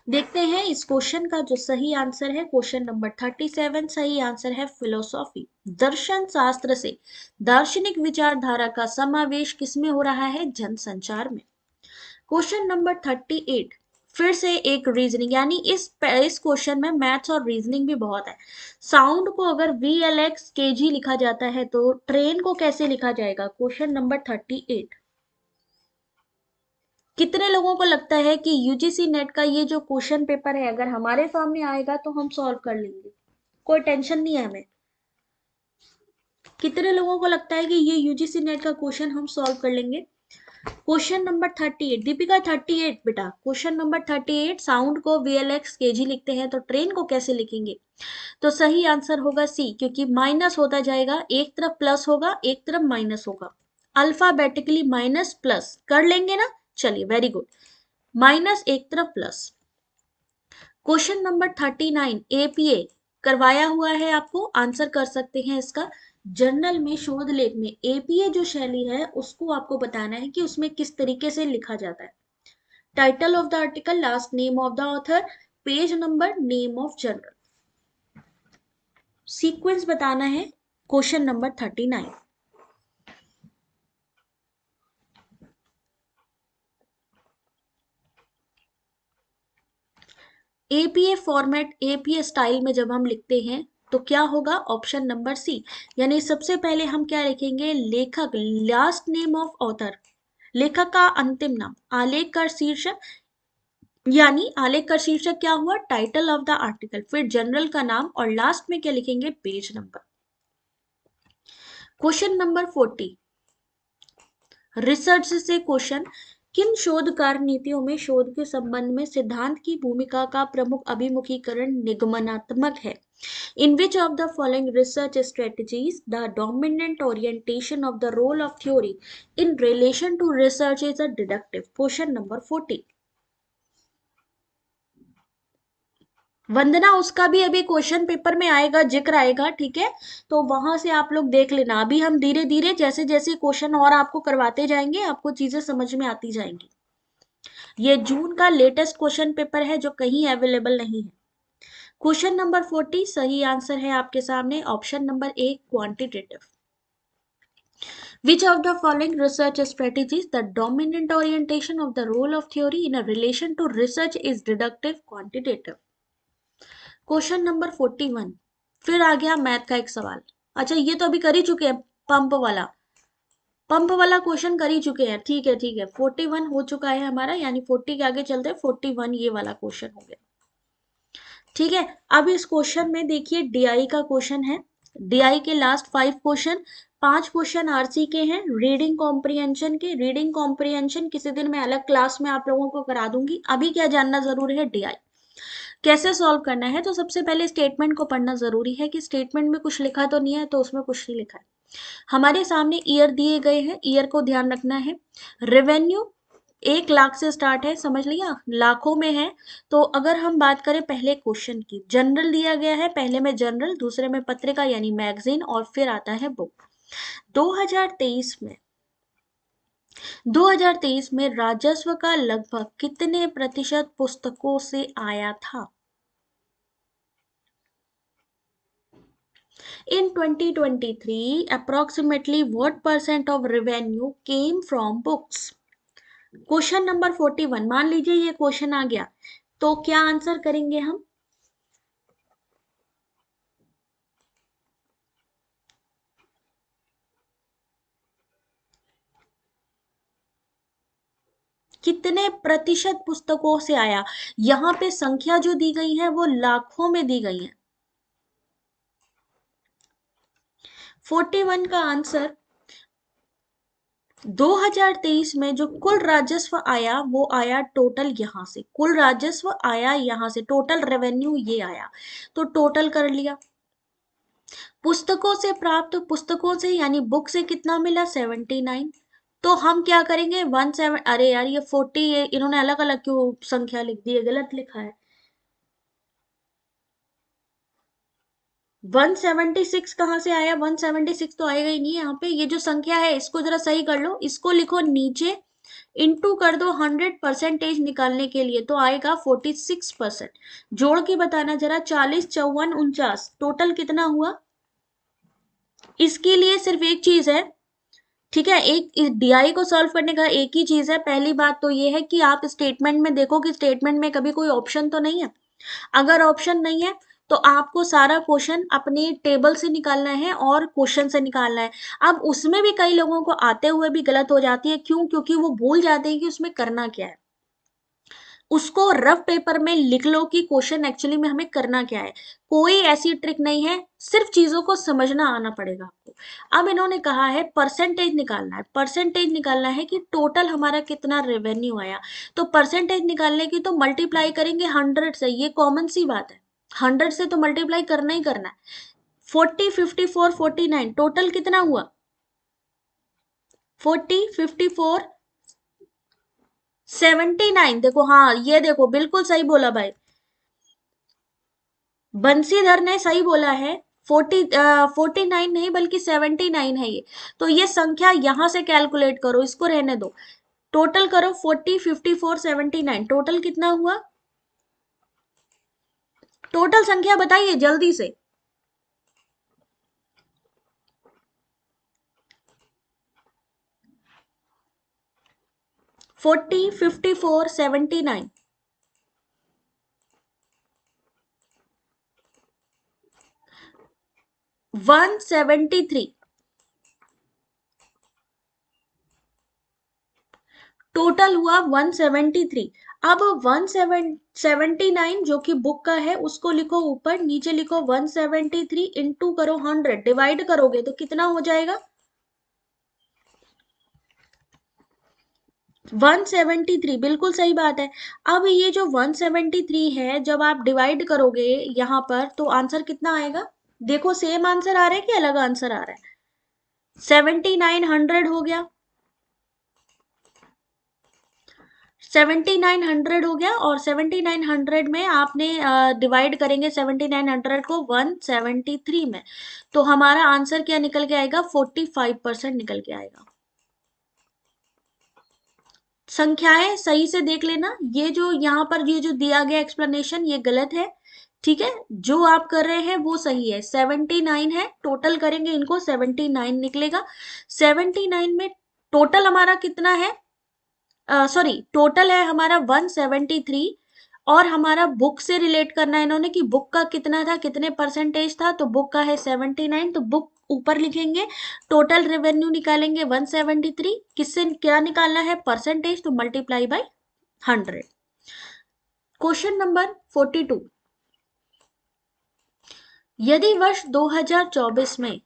देखते हैं इस क्वेश्चन का जो सही आंसर है। क्वेश्चन नंबर 37 सही आंसर है फिलोसॉफी। दर्शन शास्त्र से दार्शनिक विचारधारा का समावेश किसमें हो रहा है? जनसंचार में। क्वेश्चन नंबर 38, फिर से एक रीजनिंग, यानी इस क्वेश्चन में मैथ्स और रीजनिंग भी बहुत है। साउंड को अगर VLX kg लिखा जाता है तो ट्रेन को कैसे लिखा जाएगा? Question number 38। कितने लोगों को लगता है कि यूजीसी नेट का ये जो क्वेश्चन पेपर है अगर हमारे सामने आएगा तो हम सॉल्व कर लेंगे, कोई टेंशन नहीं है हमें? कितने लोगों को लगता है कि ये यूजीसी नेट का क्वेश्चन हम सॉल्व कर लेंगे? क्वेश्चन नंबर 38, दीपिका 38 बेटा, क्वेश्चन नंबर 38, साउंड को VLX kg लिखते हैं तो ट्रेन को कैसे लिखेंगे? तो सही आंसर होगा सी, क्योंकि माइनस होता जाएगा, एक तरफ प्लस होगा एक तरफ माइनस होगा। अल्फाबेटिकली माइनस प्लस कर लेंगे ना, चलिए वेरी गुड, माइनस एक तरफ प्लस। क्वेश्चन नंबर 39, APA करवाया हुआ है आपको, आंसर कर सकते हैं इसका। जर्नल में शोध लेख में APA जो शैली है उसको आपको बताना है कि उसमें किस तरीके से लिखा जाता है। Title of the article, last name of the author, page number, name of journal, sequence बताना है। Question number 39। APA format, APA style में जब हम लिखते हैं तो क्या होगा, ऑप्शन नंबर सी। यानी सबसे पहले हम क्या लिखेंगे, लेखक, लास्ट नेम ऑफ ऑथर, लेखक का अंतिम नाम, आलेख का शीर्षक, यानी आलेख का शीर्षक क्या हुआ, टाइटल ऑफ द आर्टिकल, फिर जनरल का नाम और लास्ट में क्या लिखेंगे, page number. Question number 40, research से क्वेश्चन, किन शोध कार्य नीतियों में शोध के संबंध में सिद्धांत की भूमिका का प्रमुख अभिमुखीकरण निगमनात्मक है? In which of the following research strategies the dominant orientation of the role of theory in relation to research is a deductive? Question number 40। Vandana, उसका भी अभी क्वेश्चन पेपर में आएगा, जिक्र आएगा, ठीक है, तो वहां से आप लोग देख लेना। अभी हम धीरे धीरे जैसे जैसे क्वेश्चन और आपको करवाते जाएंगे, आपको चीजें समझ में आती जाएंगी। ये जून का लेटेस्ट क्वेश्चन पेपर है जो कहीं अवेलेबल नहीं है। क्वेश्चन नंबर 40 सही आंसर है आपके सामने, option number A, quantitative. Which of the following research strategies the dominant orientation of the role of theory in a relation to research is deductive quantitative? Question number 41, फिर आ गया math का एक सवाल। अच्छा, ये तो अभी कर ही चुके हैं, पंप वाला, पंप वाला क्वेश्चन कर ही चुके हैं, ठीक है ठीक है। 41 हो चुका है हमारा, यानी 40 के आगे चलते हैं, 41 ये वाला क्वेश्चन हो गया, ठीक है। अब इस क्वेश्चन में देखिए डीआई का क्वेश्चन है, डीआई के लास्ट 5 क्वेश्चन, 5 क्वेश्चन आरसी के हैं, रीडिंग कॉम्प्रिहेंशन के। रीडिंग कॉम्प्रिहेंशन किसी दिन मैं अलग क्लास में आप लोगों को करा दूंगी, अभी क्या जानना जरूरी है, डीआई कैसे सॉल्व करना है। तो सबसे पहले स्टेटमेंट को पढ़ना जरूरी है कि स्टेटमेंट में कुछ लिखा तो नहीं है, तो उसमें कुछ नहीं लिखा है। हमारे सामने ईयर दिए गए हैं, ईयर को ध्यान रखना है। रेवेन्यू 1 लाख से स्टार्ट है, समझ लिया, लाखों में है। तो अगर हम बात करें पहले क्वेश्चन की, जनरल दिया गया है, पहले में जनरल, दूसरे में पत्रिका यानी मैगजीन, और फिर आता है बुक। 2023 में 2023 में राजस्व का लगभग कितने प्रतिशत पुस्तकों से आया था? In 2023, approximately what percent of revenue came from books? Question number 41, मान लीजिए ये क्वेश्चन आ गया, तो क्या आंसर करेंगे हम? कितने प्रतिशत पुस्तकों से आया? यहां पे संख्या जो दी गई है वो लाखों में दी गई है। 41 का आंसर, 2023 में जो कुल राजस्व आया वो आया टोटल, यहां से कुल राजस्व आया, यहां से टोटल रेवेन्यू ये आया, तो टोटल कर लिया। पुस्तकों से प्राप्त, पुस्तकों से यानी बुक से कितना मिला, 79। तो हम क्या करेंगे, 17, अरे यार ये 40, ये इन्होंने अलग अलग क्यों संख्या लिख दी है, गलत लिखा है। 176 कहाँ से आया, 176 तो आएगा ही नहीं यहाँ पे। ये जो संख्या है इसको जरा सही कर लो, इसको लिखो नीचे, इंटू कर दो 100% निकालने के लिए, तो आएगा 46%। जोड़ के बताना जरा, 40, 54, 49, टोटल कितना हुआ? इसके लिए सिर्फ एक चीज है, ठीक है, एक डीआई को सॉल्व करने का एक ही चीज है। पहली बात तो ये है कि आप स्टेटमेंट में देखो कि स्टेटमेंट में कभी कोई ऑप्शन तो नहीं है। अगर ऑप्शन नहीं है तो आपको सारा क्वेश्चन अपने टेबल से निकालना है और क्वेश्चन से निकालना है। अब उसमें भी कई लोगों को आते हुए भी गलत हो जाती है, क्यों? क्योंकि वो भूल जाते हैं कि उसमें करना क्या है। उसको रफ पेपर में लिख लो कि क्वेश्चन एक्चुअली में हमें करना क्या है। कोई ऐसी ट्रिक नहीं है, सिर्फ चीजों को समझना आना पड़ेगा आपको। अब इन्होंने कहा है परसेंटेज निकालना है, परसेंटेज निकालना है कि टोटल हमारा कितना रेवेन्यू आया। तो परसेंटेज निकालने की तो मल्टीप्लाई करेंगे 100 से, ये कॉमन सी बात है, 100 से तो मल्टीप्लाई करना ही करना है। 40, 54, 49, टोटल कितना हुआ? 40, 54, 79। देखो, हाँ ये देखो, बिल्कुल सही बोला भाई, बंसीधर ने सही बोला है। 49 नहीं बल्कि 79 है ये। तो ये संख्या यहां से कैलकुलेट करो, इसको रहने दो, टोटल करो 40, 54, 79, टोटल कितना हुआ? टोटल संख्या बताइए जल्दी से। 40, 54, 79, 173 टोटल हुआ 173। अब 179 जो कि बुक का है उसको लिखो ऊपर, नीचे लिखो 173 इंटू करो 100, डिवाइड करोगे तो कितना हो जाएगा 173। बिल्कुल सही बात है। अब ये जो 173 है जब आप डिवाइड करोगे यहां पर तो आंसर कितना आएगा, देखो सेम आंसर आ रहा है कि अलग आंसर आ रहा है, 7900 हो गया, 7900 हो गया। और 7900 में आपने डिवाइड करेंगे 7900 को 173 में, तो हमारा आंसर क्या निकल के आएगा, 45% निकल के आएगा। संख्याएं सही से देख लेना, ये जो यहाँ पर ये जो दिया गया एक्सप्लेनेशन ये गलत है, ठीक है, जो आप कर रहे हैं वो सही है। 79 है, टोटल करेंगे इनको 79 निकलेगा। 79 में टोटल हमारा कितना है, सॉरी टोटल है हमारा 173, और हमारा बुक से रिलेट करना है इन्होंने कि बुक का कितना था, कितने परसेंटेज था, तो बुक का है 79, तो बुक ऊपर लिखेंगे, टोटल रेवेन्यू निकालेंगे 173, किससे क्या निकालना है परसेंटेज, तो मल्टीप्लाई बाय 100। क्वेश्चन नंबर 42, यदि वर्ष 2024 में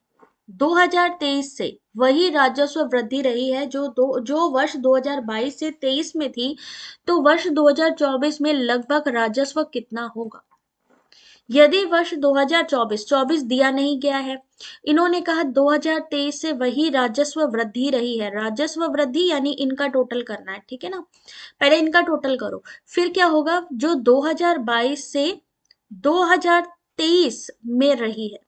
2023 से वही राजस्व वृद्धि रही है जो वर्ष 2022 से 23 में थी, तो वर्ष 2024 में लगभग राजस्व कितना होगा। यदि वर्ष 2024 दिया नहीं गया है, इन्होंने कहा 2023 से वही राजस्व वृद्धि रही है, राजस्व वृद्धि यानी इनका टोटल करना है, ठीक है ना, पहले इनका टोटल करो, फिर क्या होगा जो 2022 से 2023 में रही है,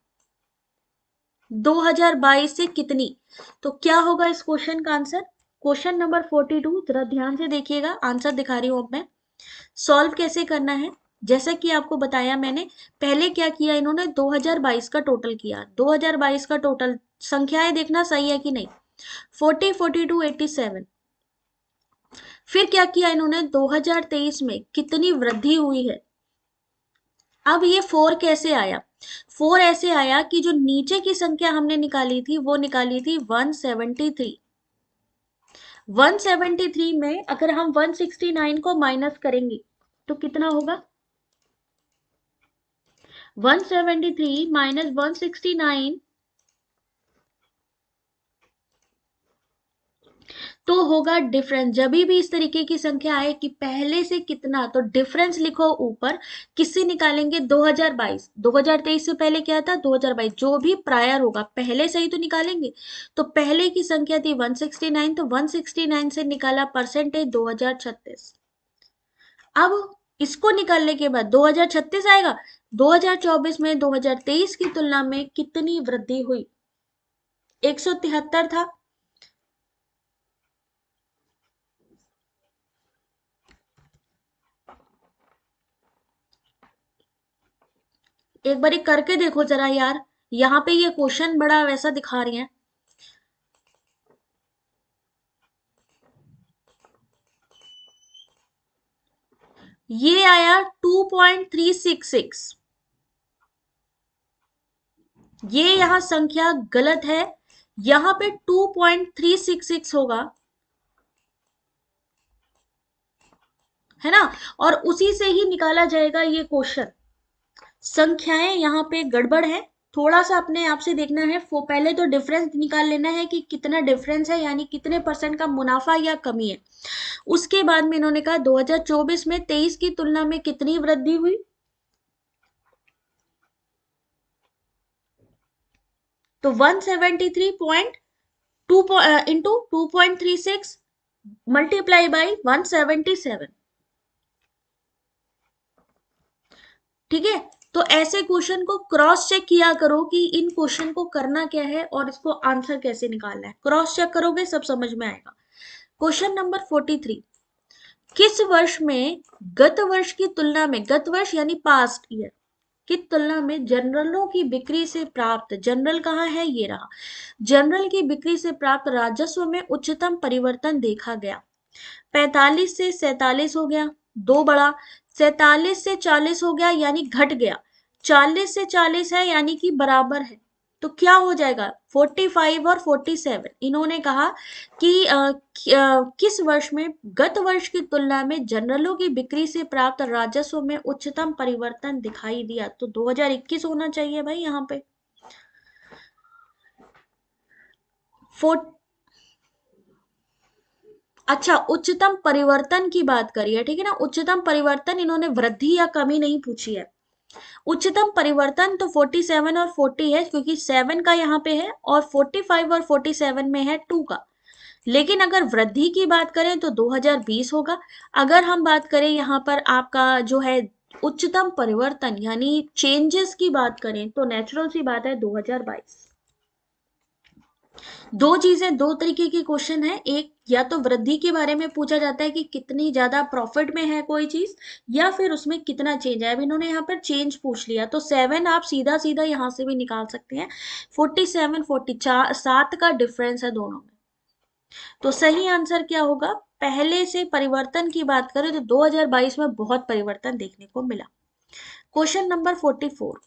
2022 से कितनी, तो क्या होगा इस क्वेश्चन का आंसर। क्वेश्चन नंबर 42 जरा ध्यान से देखिएगा, आंसर दिखा रही हूं अब मैं, सॉल्व कैसे करना है। जैसा कि आपको बताया मैंने, पहले क्या किया इन्होंने 2022 का टोटल किया, 2022 का टोटल, संख्याएं देखना सही है कि नहीं, 40 42 87। फिर क्या किया इन्होंने 2023 में कितनी वृद्धि हुई है। अब ये 4 कैसे आया, 4 ऐसे आया कि जो नीचे की संख्या हमने निकाली थी वो निकाली थी 173। 173 में अगर हम 169 को माइनस करेंगे तो कितना होगा, 173 माइनस 169 तो होगा डिफरेंस। जब भी इस तरीके की संख्या आए कि पहले से कितना, तो डिफरेंस लिखो ऊपर, किससे निकालेंगे 2022, 2023 से पहले क्या था 2022, जो भी प्रायर होगा पहले से ही तो निकालेंगे। तो पहले की संख्या थी 169, तो 169 से निकाला परसेंटेज 2036। अब इसको निकालने के बाद 2036 आएगा, 2024 में 2023 की तुलना में कितनी वृद्धि हुई, 173 था, एक बारी करके देखो जरा यार, यहाँ पे ये क्वेश्चन बड़ा वैसा दिखा रही है। ये आया 2.366, ये यहां संख्या गलत है, यहां पे 2.366 होगा, है ना, और उसी से ही निकाला जाएगा ये क्वेश्चन। संख्याएं यहाँ पे गड़बड़ है, थोड़ा सा अपने आप से देखना है, वो पहले तो डिफरेंस निकाल लेना है कि कितना डिफरेंस है, यानी कितने परसेंट का मुनाफा या कमी है। उसके बाद में इन्होंने कहा 2024 में 23 की तुलना में कितनी वृद्धि हुई, तो 173.2 इंटू 2.36 मल्टीप्लाई बाई 177, ठीक है। तो ऐसे क्वेश्चन को क्रॉस चेक किया करो कि इन क्वेश्चन को करना क्या है और इसको आंसर कैसे निकालना है, क्रॉस चेक करोगे सब समझ में आएगा। क्वेश्चन नंबर 43, किस वर्ष में गत वर्ष की तुलना में, गत वर्ष यानी पास्ट ईयर की तुलना में जनरलों की बिक्री से प्राप्त, जनरल कहाँ है ये रहा, जनरल की बिक्री से प्राप्त राजस्व में उच्चतम परिवर्तन देखा गया। 45 से 47 हो गया, दो बड़ा, 47 से 40 हो गया यानी घट गया, 40 से 40 है यानी कि बराबर है, तो क्या हो जाएगा 45 और 47। इन्होंने कहा कि किस वर्ष में गत वर्ष की तुलना में जनरलों की बिक्री से प्राप्त राजस्व में उच्चतम परिवर्तन दिखाई दिया। तो 2021 होना चाहिए भाई यहाँ पे। अच्छा, उच्चतम परिवर्तन की बात करी है, ठीक है ना। उच्चतम परिवर्तन, इन्होंने वृद्धि या कमी नहीं पूछी है। उच्चतम परिवर्तन तो 47 और 40 है, क्योंकि 7 का यहाँ पे है, और 45 और 47 में है 2 का। लेकिन अगर वृद्धि की बात करें तो 2020 होगा। अगर हम बात करें यहाँ पर आपका जो है उच्चतम परिवर्तन यानी चेंजेस की बात करें, तो नेचुरल सी बात है 2022। दो चीजें, दो तरीके के क्वेश्चन है। एक, या तो वृद्धि के बारे में पूछा जाता है कि कितनी ज्यादा प्रॉफिट में है कोई चीज, या फिर उसमें कितना चेंज है। अब इन्होंने यहाँ पर चेंज पूछ लिया, तो 7 आप सीधा सीधा यहाँ से भी निकाल सकते हैं। 47 44 7 का डिफरेंस है दोनों में। तो सही आंसर क्या होगा, पहले से परिवर्तन की बात करें तो 2022 में बहुत परिवर्तन देखने को मिला। Question number 44,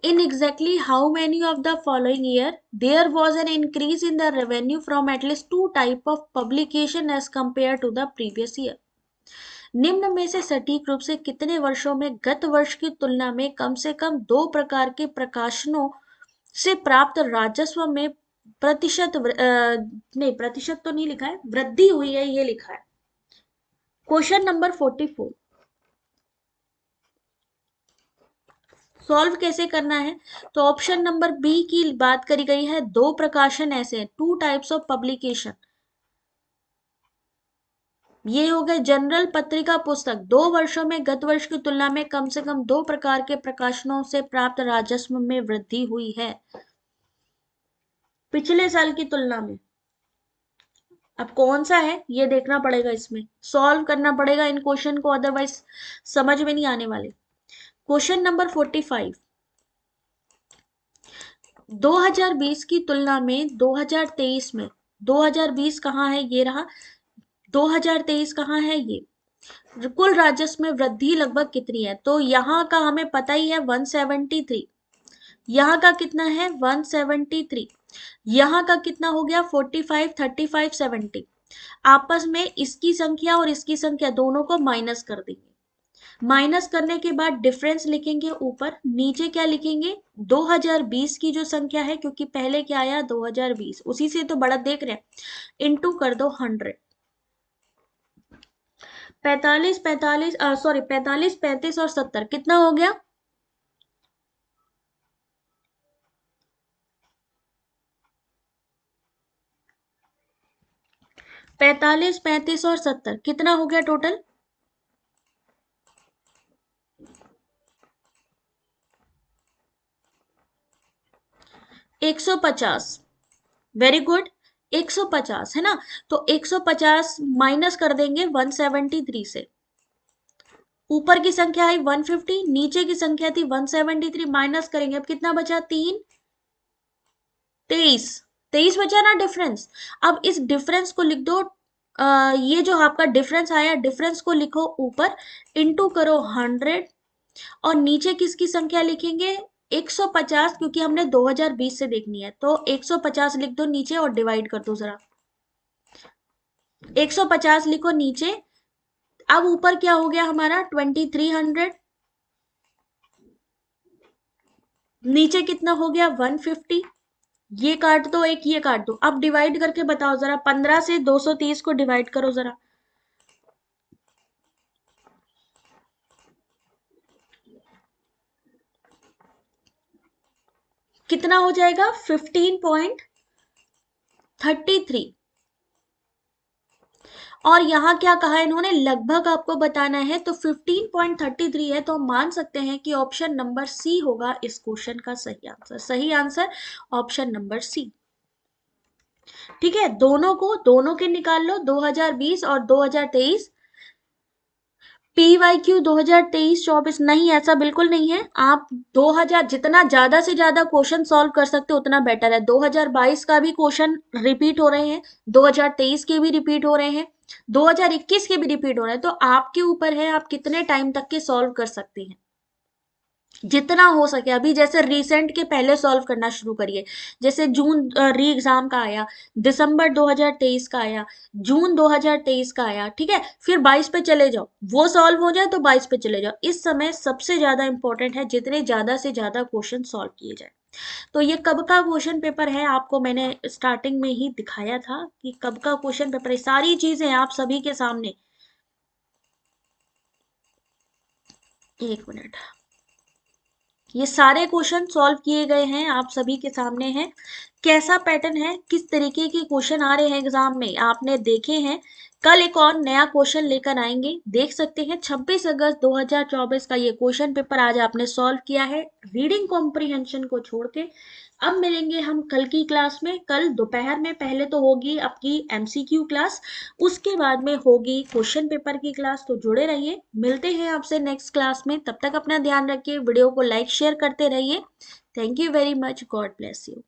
in exactly how many of the following year there was an increase in the revenue from at least 2 type of publication as compared to the previous year? निम्न में से सटीक रूप से कितने वर्षों में गत वर्ष की तुलना में कम से कम 2 प्रकार के प्रकाशनों से प्राप्त राजस्व में नहीं, प्रतिशत तो नहीं लिखा है, वृद्धि हुई है, ये लिखा है। क्वेश्चन नंबर 44 सॉल्व कैसे करना है, तो ऑप्शन नंबर बी की बात करी गई है। 2 प्रकाशन ऐसे हैं, 2 टाइप्स ऑफ पब्लिकेशन। ये हो गए जनरल पत्रिका पुस्तक। 2 वर्षों में गत वर्ष की तुलना में कम से कम 2 प्रकार के प्रकाशनों से प्राप्त राजस्व में वृद्धि हुई है पिछले साल की तुलना में। अब कौन सा है ये देखना पड़ेगा, इसमें सॉल्व करना पड़ेगा इन क्वेश्चन को, अदरवाइज समझ में नहीं आने वाले। क्वेश्चन नंबर 45, 2020 की तुलना में 2023 में, 2020 कहाँ है, ये रहा, 2023 कहाँ है, ये कुल राजस्व में वृद्धि लगभग कितनी है, तो यहाँ का हमें पता ही है 173, यहाँ का कितना है 173, यहाँ का कितना हो गया 45 35 70। आपस में इसकी संख्या और इसकी संख्या दोनों को माइनस कर देंगे। माइनस करने के बाद डिफरेंस लिखेंगे ऊपर, नीचे क्या लिखेंगे 2020 की जो संख्या है, क्योंकि पहले क्या आया 2020, उसी से तो बढ़त देख रहे हैं, इनटू कर दो 100। 45 35 और 70 कितना हो गया, 45 35 और 70 कितना हो गया टोटल, 150। वेरी गुड, 150 है ना। तो 150 माइनस कर देंगे 173 से। ऊपर की संख्या आई 150, नीचे की संख्या थी 173, माइनस करेंगे, अब कितना बचा 3 23, 23 बचा ना डिफरेंस। अब इस डिफरेंस को लिख दो, ये जो आपका डिफरेंस आया, डिफरेंस को लिखो ऊपर, इनटू करो 100, और नीचे किसकी संख्या लिखेंगे 150, क्योंकि हमने 2020 से देखनी है, तो 150 लिख दो नीचे और डिवाइड कर दो जरा। 150 लिखो नीचे। अब ऊपर क्या हो गया हमारा 2300, नीचे कितना हो गया 150, ये काट दो, एक ये काट दो। अब डिवाइड करके बताओ जरा, 15 से 230 को डिवाइड करो जरा, कितना हो जाएगा 15.33। और यहाँ क्या कहा इन्होंने, लगभग आपको बताना है, तो 15.33 है, तो हम मान सकते हैं कि ऑप्शन नंबर सी होगा इस क्वेश्चन का सही आंसर। सही आंसर ऑप्शन नंबर सी। ठीक है, दोनों के निकाल लो, 2020 और 2023। PYQ 2023-24 नहीं, ऐसा बिल्कुल नहीं है। आप 2000 जितना ज्यादा से ज्यादा क्वेश्चन सॉल्व कर सकते हो उतना बेटर है। 2022 का भी क्वेश्चन रिपीट हो रहे हैं, 2023 के भी रिपीट हो रहे हैं, 2021 के भी रिपीट हो रहे हैं, तो आपके ऊपर है आप कितने टाइम तक के सॉल्व कर सकते हैं। जितना हो सके अभी जैसे रिसेंट के पहले सॉल्व करना शुरू करिए। जैसे जून री एग्जाम का आया, दिसंबर 2023 का आया, जून 2023 का आया, ठीक है, फिर 22 पे चले जाओ, वो सॉल्व हो जाए तो 22 पे चले जाओ। इस समय सबसे ज्यादा इंपॉर्टेंट है जितने ज्यादा से ज्यादा क्वेश्चन सॉल्व किए जाए। तो ये कब का क्वेश्चन पेपर है आपको मैंने स्टार्टिंग में ही दिखाया था कि कब का क्वेश्चन पेपर है, सारी चीजें आप सभी के सामने। एक मिनट, ये सारे क्वेश्चन सॉल्व किए गए हैं, आप सभी के सामने हैं। कैसा पैटर्न है, किस तरीके के क्वेश्चन आ रहे हैं एग्जाम में आपने देखे हैं। कल एक और नया क्वेश्चन लेकर आएंगे, देख सकते हैं 26 अगस्त 2024 का ये क्वेश्चन पेपर आज आपने सॉल्व किया है रीडिंग कॉम्प्रिहेंशन को छोड़ के। अब मिलेंगे हम कल की क्लास में। कल दोपहर में पहले तो होगी आपकी एमसीक्यू क्लास, उसके बाद में होगी क्वेश्चन पेपर की क्लास। तो जुड़े रहिए, मिलते हैं आपसे नेक्स्ट क्लास में। तब तक अपना ध्यान रखिए, वीडियो को लाइक शेयर करते रहिए। Thank you very much, God bless you.